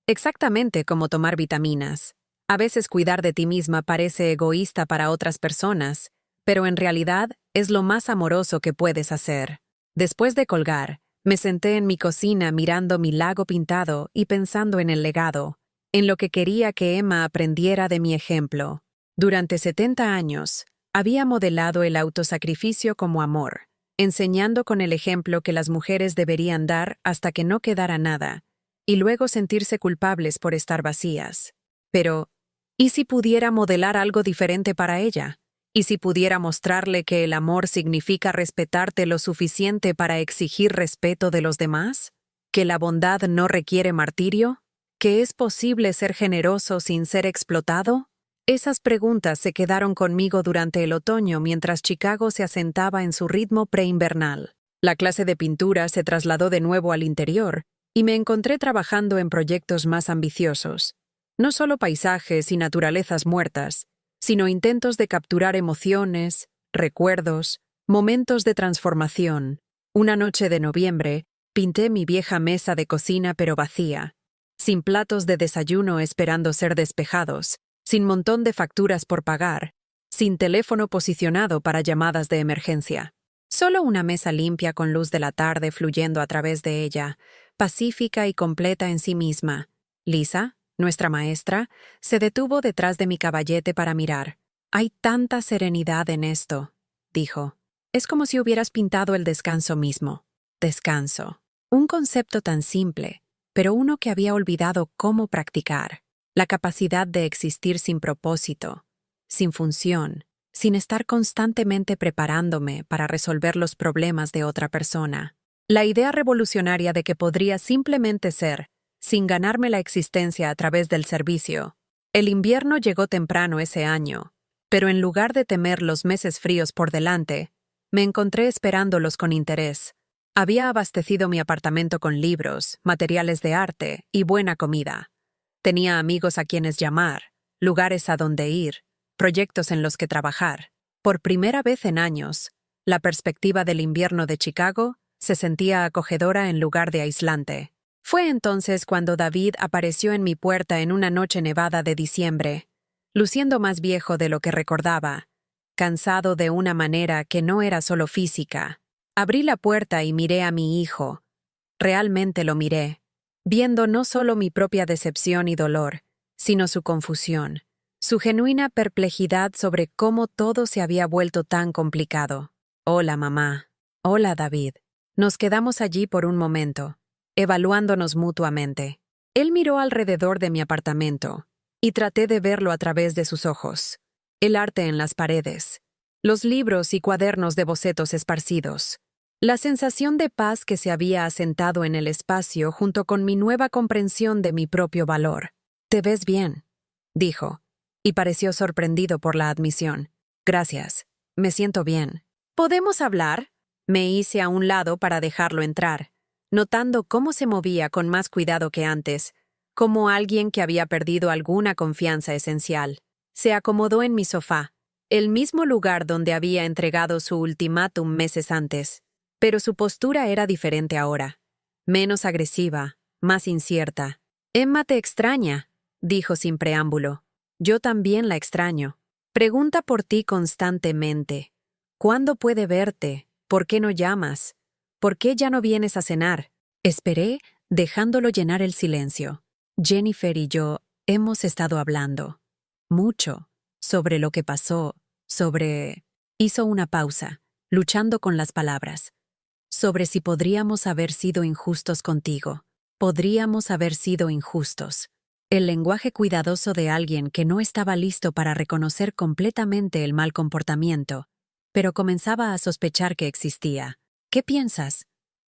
Exactamente como tomar vitaminas. A veces cuidar de ti misma parece egoísta para otras personas, pero en realidad es lo más amoroso que puedes hacer. Después de colgar, me senté en mi cocina mirando mi lago pintado y pensando en el legado, en lo que quería que Emma aprendiera de mi ejemplo. Durante 70 años, había modelado el autosacrificio como amor, enseñando con el ejemplo que las mujeres deberían dar hasta que no quedara nada, y luego sentirse culpables por estar vacías. Pero, ¿y si pudiera modelar algo diferente para ella? ¿Y si pudiera mostrarle que el amor significa respetarte lo suficiente para exigir respeto de los demás? ¿Que la bondad no requiere martirio? ¿Que es posible ser generoso sin ser explotado? Esas preguntas se quedaron conmigo durante el otoño mientras Chicago se asentaba en su ritmo preinvernal. La clase de pintura se trasladó de nuevo al interior y me encontré trabajando en proyectos más ambiciosos. No solo paisajes y naturalezas muertas, sino intentos de capturar emociones, recuerdos, momentos de transformación. Una noche de noviembre, pinté mi vieja mesa de cocina pero vacía, sin platos de desayuno esperando ser despejados, sin montón de facturas por pagar, sin teléfono posicionado para llamadas de emergencia. Solo una mesa limpia con luz de la tarde fluyendo a través de ella, pacífica y completa en sí misma. Lisa, nuestra maestra, se detuvo detrás de mi caballete para mirar. «Hay tanta serenidad en esto», dijo. «Es como si hubieras pintado el descanso mismo». Descanso. Un concepto tan simple, pero uno que había olvidado cómo practicar. La capacidad de existir sin propósito, sin función, sin estar constantemente preparándome para resolver los problemas de otra persona. La idea revolucionaria de que podría simplemente ser, sin ganarme la existencia a través del servicio. El invierno llegó temprano ese año, pero en lugar de temer los meses fríos por delante, me encontré esperándolos con interés. Había abastecido mi apartamento con libros, materiales de arte y buena comida. Tenía amigos a quienes llamar, lugares a donde ir, proyectos en los que trabajar. Por primera vez en años, la perspectiva del invierno de Chicago se sentía acogedora en lugar de aislante. Fue entonces cuando David apareció en mi puerta en una noche nevada de diciembre, luciendo más viejo de lo que recordaba, cansado de una manera que no era solo física. Abrí la puerta y miré a mi hijo. Realmente lo miré, viendo no solo mi propia decepción y dolor, sino su confusión, su genuina perplejidad sobre cómo todo se había vuelto tan complicado. «Hola, mamá». «Hola, David». Nos quedamos allí por un momento, evaluándonos mutuamente. Él miró alrededor de mi apartamento, y traté de verlo a través de sus ojos. El arte en las paredes, los libros y cuadernos de bocetos esparcidos. La sensación de paz que se había asentado en el espacio junto con mi nueva comprensión de mi propio valor. «Te ves bien», dijo, y pareció sorprendido por la admisión. «Gracias. Me siento bien». «¿Podemos hablar?» Me hice a un lado para dejarlo entrar, notando cómo se movía con más cuidado que antes, como alguien que había perdido alguna confianza esencial. Se acomodó en mi sofá, el mismo lugar donde había entregado su ultimátum meses antes. Pero su postura era diferente ahora, menos agresiva, más incierta. «Emma te extraña», dijo sin preámbulo. «Yo también la extraño. Pregunta por ti constantemente. ¿Cuándo puede verte? ¿Por qué no llamas? ¿Por qué ya no vienes a cenar?» Esperé, dejándolo llenar el silencio. Jennifer y yo hemos estado hablando. Mucho. Sobre lo que pasó. Sobre... Hizo una pausa, luchando con las palabras. Sobre si podríamos haber sido injustos contigo. Podríamos haber sido injustos. El lenguaje cuidadoso de alguien que no estaba listo para reconocer completamente el mal comportamiento, pero comenzaba a sospechar que existía. «¿Qué piensas?»,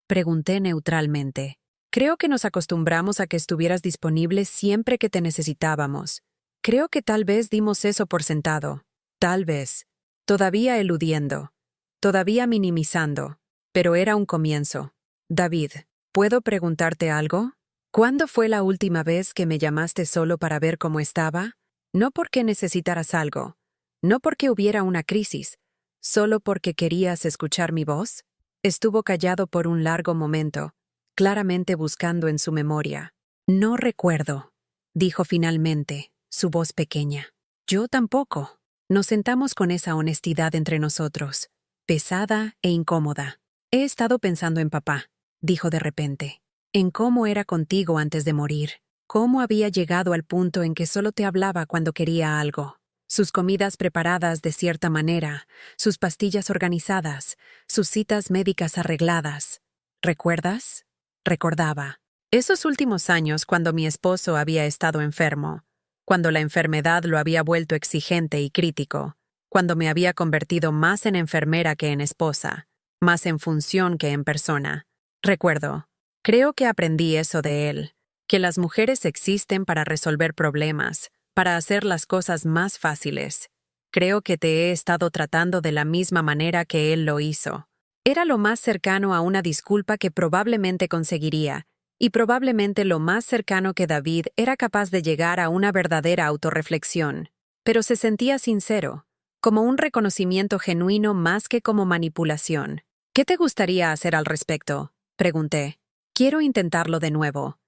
pregunté neutralmente. «Creo que nos acostumbramos a que estuvieras disponible siempre que te necesitábamos. Creo que tal vez dimos eso por sentado. Tal vez. Todavía eludiendo. Todavía minimizando. Pero era un comienzo. David, ¿puedo preguntarte algo? ¿Cuándo fue la última vez que me llamaste solo para ver cómo estaba? No porque necesitaras algo. No porque hubiera una crisis. ¿Solo porque querías escuchar mi voz?» Estuvo callado por un largo momento, claramente buscando en su memoria. «No recuerdo», dijo finalmente, su voz pequeña. «Yo tampoco». Nos sentamos con esa honestidad entre nosotros, pesada e incómoda. «He estado pensando en papá», dijo de repente, «en cómo era contigo antes de morir, cómo había llegado al punto en que solo te hablaba cuando quería algo. Sus comidas preparadas de cierta manera, sus pastillas organizadas, sus citas médicas arregladas. ¿Recuerdas?». Recordaba. Esos últimos años cuando mi esposo había estado enfermo, cuando la enfermedad lo había vuelto exigente y crítico, cuando me había convertido más en enfermera que en esposa, más en función que en persona. Recuerdo. Creo que aprendí eso de él, que las mujeres existen para resolver problemas, para hacer las cosas más fáciles. Creo que te he estado tratando de la misma manera que él lo hizo. Era lo más cercano a una disculpa que probablemente conseguiría, y probablemente lo más cercano que David era capaz de llegar a una verdadera autorreflexión. Pero se sentía sincero, como un reconocimiento genuino más que como manipulación. «¿Qué te gustaría hacer al respecto?», pregunté. «Quiero intentarlo de nuevo.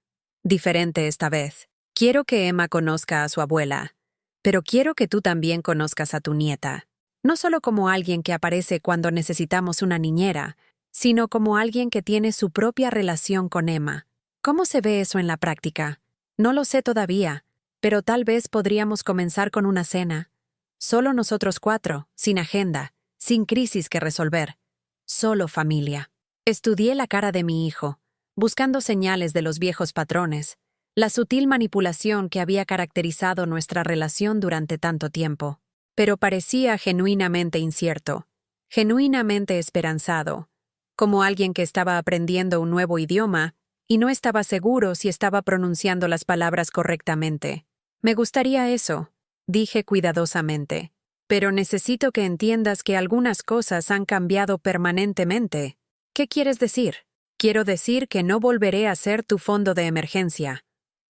Diferente esta vez. Quiero que Emma conozca a su abuela, pero quiero que tú también conozcas a tu nieta. No solo como alguien que aparece cuando necesitamos una niñera, sino como alguien que tiene su propia relación con Emma. ¿Cómo se ve eso en la práctica? No lo sé todavía, pero tal vez podríamos comenzar con una cena. Solo nosotros 4, sin agenda, sin crisis que resolver. Solo familia». Estudié la cara de mi hijo, buscando señales de los viejos patrones, la sutil manipulación que había caracterizado nuestra relación durante tanto tiempo. Pero parecía genuinamente incierto, genuinamente esperanzado, como alguien que estaba aprendiendo un nuevo idioma y no estaba seguro si estaba pronunciando las palabras correctamente. «Me gustaría eso», dije cuidadosamente, «pero necesito que entiendas que algunas cosas han cambiado permanentemente». «¿Qué quieres decir?». «Quiero decir que no volveré a ser tu fondo de emergencia.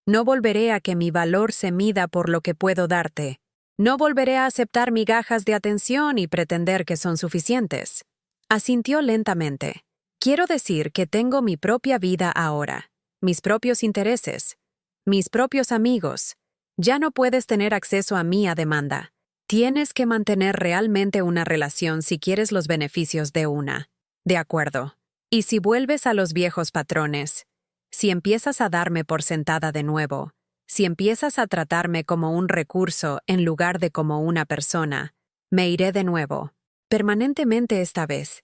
No volveré a que mi valor se mida por lo que puedo darte. No volveré a aceptar migajas de atención y pretender que son suficientes». Asintió lentamente. «Quiero decir que tengo mi propia vida ahora, mis propios intereses, mis propios amigos. Ya no puedes tener acceso a mí a demanda. Tienes que mantener realmente una relación si quieres los beneficios de una. De acuerdo. Y si vuelves a los viejos patrones, si empiezas a darme por sentada de nuevo, si empiezas a tratarme como un recurso en lugar de como una persona, me iré de nuevo. Permanentemente esta vez».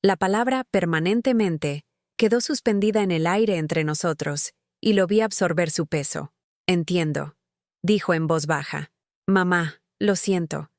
La palabra permanentemente quedó suspendida en el aire entre nosotros y lo vi absorber su peso. «Entiendo», dijo en voz baja. «Mamá, lo siento.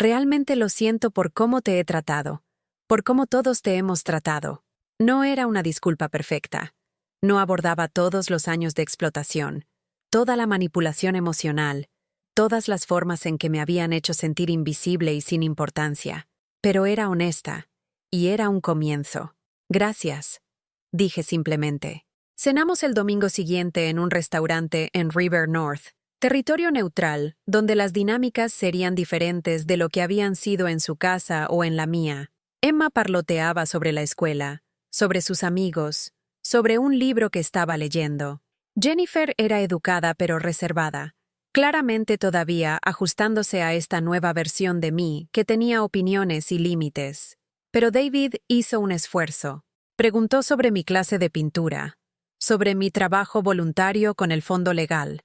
Realmente lo siento por cómo te he tratado, por cómo todos te hemos tratado. No era una disculpa perfecta. No abordaba todos los años de explotación, toda la manipulación emocional, todas las formas en que me habían hecho sentir invisible y sin importancia. Pero era honesta, y era un comienzo. Gracias, dije simplemente. Cenamos el domingo siguiente en un restaurante en River North, territorio neutral, donde las dinámicas serían diferentes de lo que habían sido en su casa o en la mía. Emma parloteaba sobre la escuela, sobre sus amigos, sobre un libro que estaba leyendo. Jennifer era educada pero reservada, claramente todavía ajustándose a esta nueva versión de mí que tenía opiniones y límites. Pero David hizo un esfuerzo. Preguntó sobre mi clase de pintura, sobre mi trabajo voluntario con el fondo legal,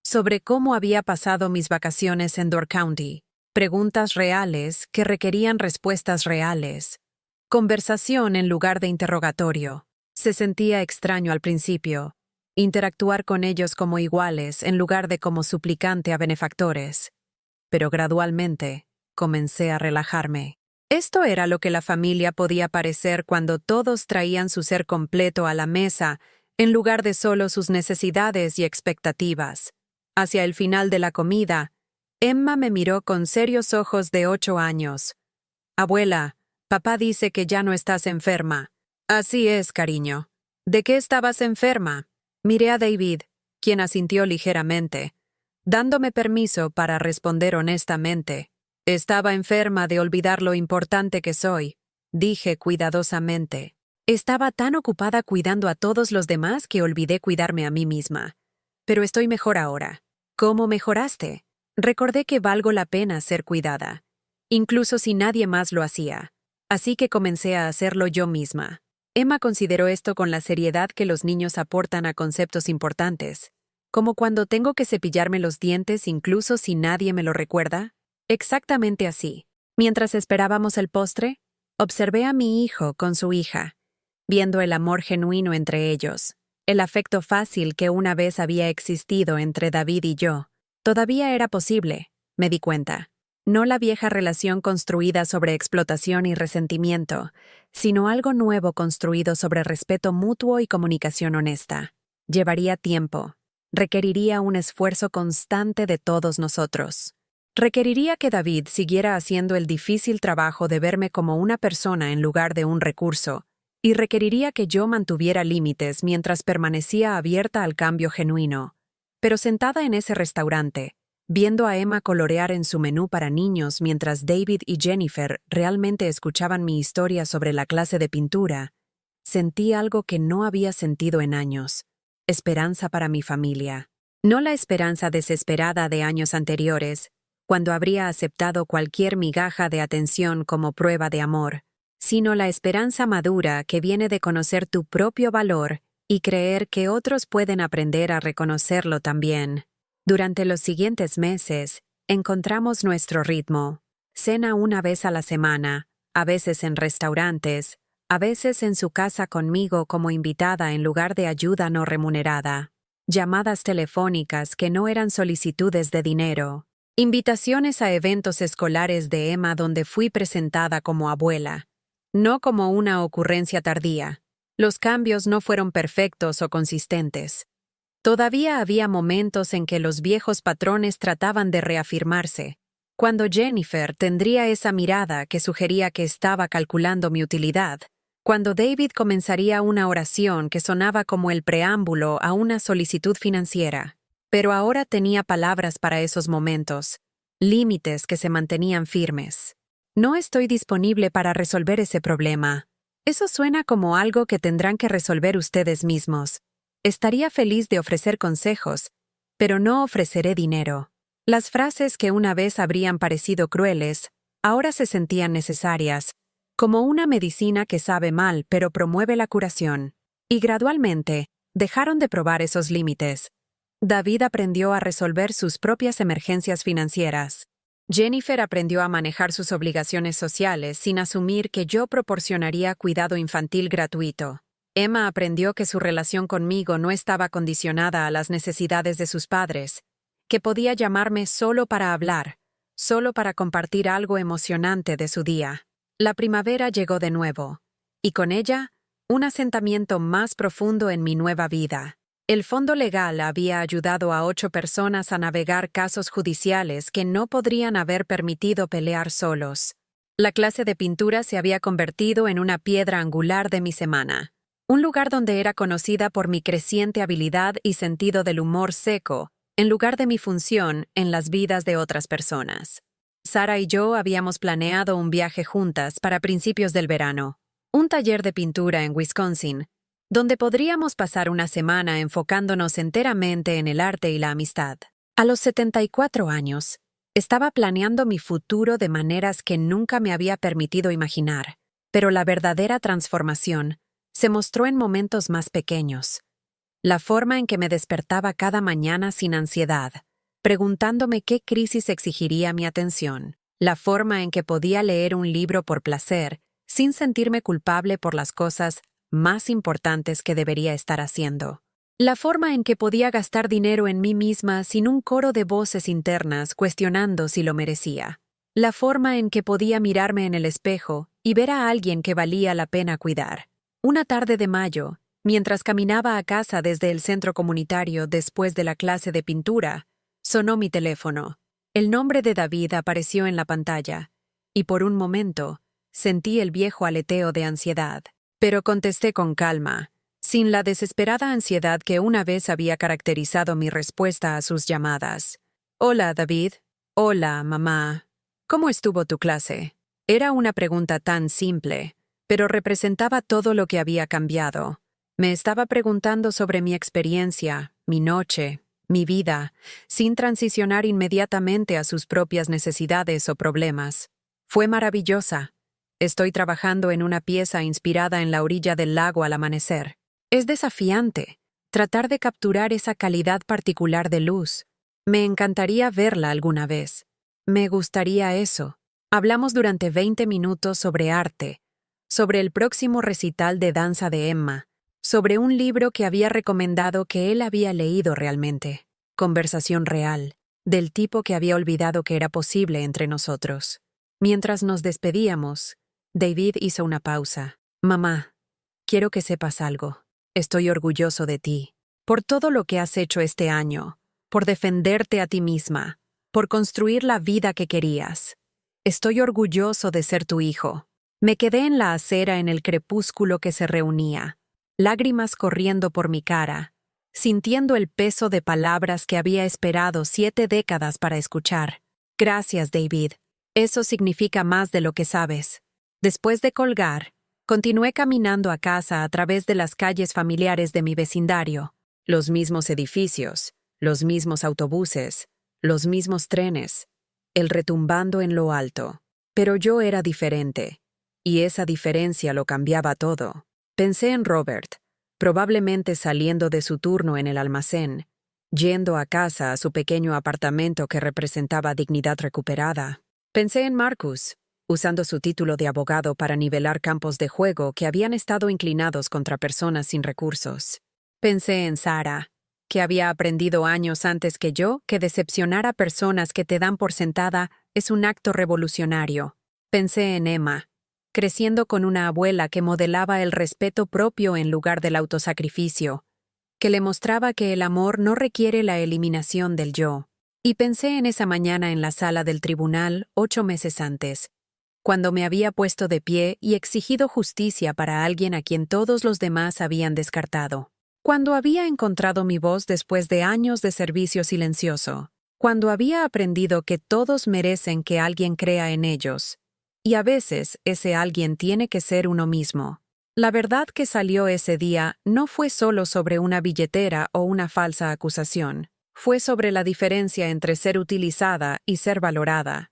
sobre cómo había pasado mis vacaciones en Door County. Preguntas reales que requerían respuestas reales. Conversación en lugar de interrogatorio. Se sentía extraño al principio, interactuar con ellos como iguales en lugar de como suplicante a benefactores. Pero gradualmente, comencé a relajarme. Esto era lo que la familia podía parecer cuando todos traían su ser completo a la mesa en lugar de solo sus necesidades y expectativas. Hacia el final de la comida, Emma me miró con serios ojos de 8 años. «Abuela, papá dice que ya no estás enferma». «Así es, cariño». «¿De qué estabas enferma?» Miré a David, quien asintió ligeramente, dándome permiso para responder honestamente. «Estaba enferma de olvidar lo importante que soy», dije cuidadosamente. Estaba tan ocupada cuidando a todos los demás que olvidé cuidarme a mí misma. Pero estoy mejor ahora. ¿Cómo mejoraste? Recordé que valgo la pena ser cuidada, incluso si nadie más lo hacía. Así que comencé a hacerlo yo misma. Emma consideró esto con la seriedad que los niños aportan a conceptos importantes, como cuando tengo que cepillarme los dientes incluso si nadie me lo recuerda. Exactamente así. Mientras esperábamos el postre, observé a mi hijo con su hija, viendo el amor genuino entre ellos, el afecto fácil que una vez había existido entre David y yo. Todavía era posible, me di cuenta. No la vieja relación construida sobre explotación y resentimiento, sino algo nuevo construido sobre respeto mutuo y comunicación honesta. Llevaría tiempo. Requeriría un esfuerzo constante de todos nosotros. Requeriría que David siguiera haciendo el difícil trabajo de verme como una persona en lugar de un recurso, y requeriría que yo mantuviera límites mientras permanecía abierta al cambio genuino. Pero sentada en ese restaurante, viendo a Emma colorear en su menú para niños mientras David y Jennifer realmente escuchaban mi historia sobre la clase de pintura, sentí algo que no había sentido en años: esperanza para mi familia. No la esperanza desesperada de años anteriores, cuando habría aceptado cualquier migaja de atención como prueba de amor, sino la esperanza madura que viene de conocer tu propio valor y creer que otros pueden aprender a reconocerlo también. Durante los siguientes meses, encontramos nuestro ritmo. Cena una vez a la semana, a veces en restaurantes, a veces en su casa conmigo como invitada en lugar de ayuda no remunerada. Llamadas telefónicas que no eran solicitudes de dinero. Invitaciones a eventos escolares de Emma donde fui presentada como abuela, no como una ocurrencia tardía. Los cambios no fueron perfectos o consistentes. Todavía había momentos en que los viejos patrones trataban de reafirmarse, cuando Jennifer tendría esa mirada que sugería que estaba calculando mi utilidad, cuando David comenzaría una oración que sonaba como el preámbulo a una solicitud financiera. Pero ahora tenía palabras para esos momentos, límites que se mantenían firmes. No estoy disponible para resolver ese problema. Eso suena como algo que tendrán que resolver ustedes mismos. Estaría feliz de ofrecer consejos, pero no ofreceré dinero. Las frases que una vez habrían parecido crueles, ahora se sentían necesarias, como una medicina que sabe mal pero promueve la curación. Y gradualmente, dejaron de probar esos límites. David aprendió a resolver sus propias emergencias financieras. Jennifer aprendió a manejar sus obligaciones sociales sin asumir que yo proporcionaría cuidado infantil gratuito. Emma aprendió que su relación conmigo no estaba condicionada a las necesidades de sus padres, que podía llamarme solo para hablar, solo para compartir algo emocionante de su día. La primavera llegó de nuevo, y con ella, un asentamiento más profundo en mi nueva vida. El fondo legal había ayudado a 8 personas a navegar casos judiciales que no podrían haber permitido pelear solos. La clase de pintura se había convertido en una piedra angular de mi semana. Un lugar donde era conocida por mi creciente habilidad y sentido del humor seco, en lugar de mi función en las vidas de otras personas. Sara y yo habíamos planeado un viaje juntas para principios del verano, un taller de pintura en Wisconsin, donde podríamos pasar una semana enfocándonos enteramente en el arte y la amistad. A los 74 años, estaba planeando mi futuro de maneras que nunca me había permitido imaginar, pero la verdadera transformación se mostró en momentos más pequeños. La forma en que me despertaba cada mañana sin ansiedad, preguntándome qué crisis exigiría mi atención. La forma en que podía leer un libro por placer, sin sentirme culpable por las cosas más importantes que debería estar haciendo. La forma en que podía gastar dinero en mí misma sin un coro de voces internas cuestionando si lo merecía. La forma en que podía mirarme en el espejo y ver a alguien que valía la pena cuidar. Una tarde de mayo, mientras caminaba a casa desde el centro comunitario después de la clase de pintura, sonó mi teléfono. El nombre de David apareció en la pantalla, y por un momento sentí el viejo aleteo de ansiedad. Pero contesté con calma, sin la desesperada ansiedad que una vez había caracterizado mi respuesta a sus llamadas. «Hola, David. Hola, mamá. ¿Cómo estuvo tu clase?» Era una pregunta tan simple, pero representaba todo lo que había cambiado. Me estaba preguntando sobre mi experiencia, mi noche, mi vida, sin transicionar inmediatamente a sus propias necesidades o problemas. Fue maravillosa. Estoy trabajando en una pieza inspirada en la orilla del lago al amanecer. Es desafiante tratar de capturar esa calidad particular de luz. Me encantaría verla alguna vez. Me gustaría eso. Hablamos durante 20 minutos sobre arte, sobre el próximo recital de danza de Emma, sobre un libro que había recomendado que él había leído realmente. Conversación real, del tipo que había olvidado que era posible entre nosotros. Mientras nos despedíamos, David hizo una pausa. «Mamá, quiero que sepas algo. Estoy orgulloso de ti, por todo lo que has hecho este año, por defenderte a ti misma, por construir la vida que querías. Estoy orgulloso de ser tu hijo». Me quedé en la acera en el crepúsculo que se reunía, lágrimas corriendo por mi cara, sintiendo el peso de palabras que había esperado 7 décadas para escuchar. «Gracias, David. Eso significa más de lo que sabes». Después de colgar, continué caminando a casa a través de las calles familiares de mi vecindario. Los mismos edificios, los mismos autobuses, los mismos trenes, el retumbando en lo alto. Pero yo era diferente, y esa diferencia lo cambiaba todo. Pensé en Robert, probablemente saliendo de su turno en el almacén, yendo a casa a su pequeño apartamento que representaba dignidad recuperada. Pensé en Marcus, usando su título de abogado para nivelar campos de juego que habían estado inclinados contra personas sin recursos. Pensé en Sara, que había aprendido años antes que yo que decepcionar a personas que te dan por sentada es un acto revolucionario. Pensé en Emma, creciendo con una abuela que modelaba el respeto propio en lugar del autosacrificio, que le mostraba que el amor no requiere la eliminación del yo. Y pensé en esa mañana en la sala del tribunal 8 meses antes, cuando me había puesto de pie y exigido justicia para alguien a quien todos los demás habían descartado. Cuando había encontrado mi voz después de años de servicio silencioso. Cuando había aprendido que todos merecen que alguien crea en ellos. Y a veces ese alguien tiene que ser uno mismo. La verdad que salió ese día no fue solo sobre una billetera o una falsa acusación. Fue sobre la diferencia entre ser utilizada y ser valorada.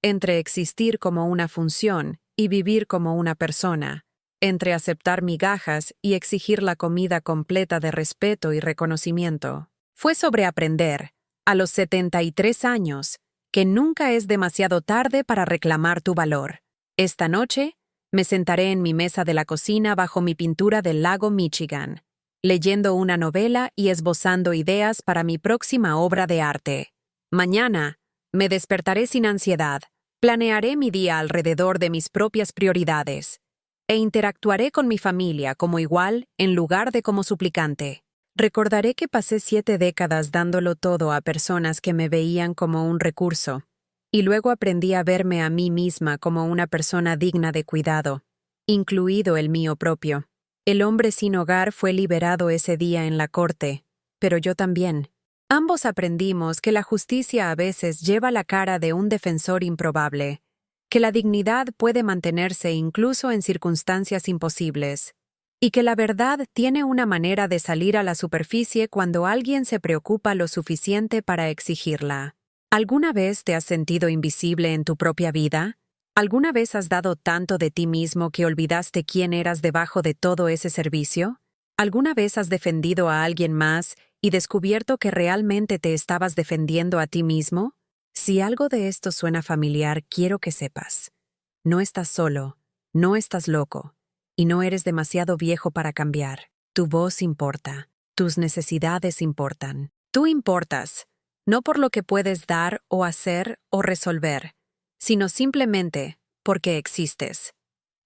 Entre existir como una función y vivir como una persona, entre aceptar migajas y exigir la comida completa de respeto y reconocimiento. Fue sobre aprender, a los 73 años, que nunca es demasiado tarde para reclamar tu valor. Esta noche, me sentaré en mi mesa de la cocina bajo mi pintura del lago Michigan, leyendo una novela y esbozando ideas para mi próxima obra de arte. Mañana, Me despertaré sin ansiedad, planearé mi día alrededor de mis propias prioridades e interactuaré con mi familia como igual en lugar de como suplicante. Recordaré que pasé 7 décadas dándolo todo a personas que me veían como un recurso, y luego aprendí a verme a mí misma como una persona digna de cuidado, incluido el mío propio. El hombre sin hogar fue liberado ese día en la corte, pero yo también. Ambos aprendimos que la justicia a veces lleva la cara de un defensor improbable, que la dignidad puede mantenerse incluso en circunstancias imposibles, y que la verdad tiene una manera de salir a la superficie cuando alguien se preocupa lo suficiente para exigirla. ¿Alguna vez te has sentido invisible en tu propia vida? ¿Alguna vez has dado tanto de ti mismo que olvidaste quién eras debajo de todo ese servicio? ¿Alguna vez has defendido a alguien más y descubierto que realmente te estabas defendiendo a ti mismo? Si algo de esto suena familiar, quiero que sepas. No estás solo, no estás loco, y no eres demasiado viejo para cambiar. Tu voz importa, tus necesidades importan. Tú importas, no por lo que puedes dar o hacer o resolver, sino simplemente porque existes.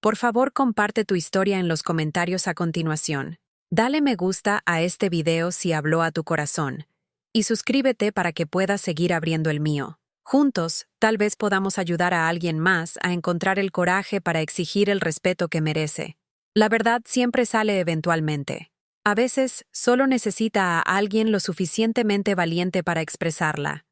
Por favor, comparte tu historia en los comentarios a continuación. Dale me gusta a este video si habló a tu corazón, y suscríbete para que puedas seguir abriendo el mío. Juntos, tal vez podamos ayudar a alguien más a encontrar el coraje para exigir el respeto que merece. La verdad siempre sale eventualmente. A veces, solo necesita a alguien lo suficientemente valiente para expresarla.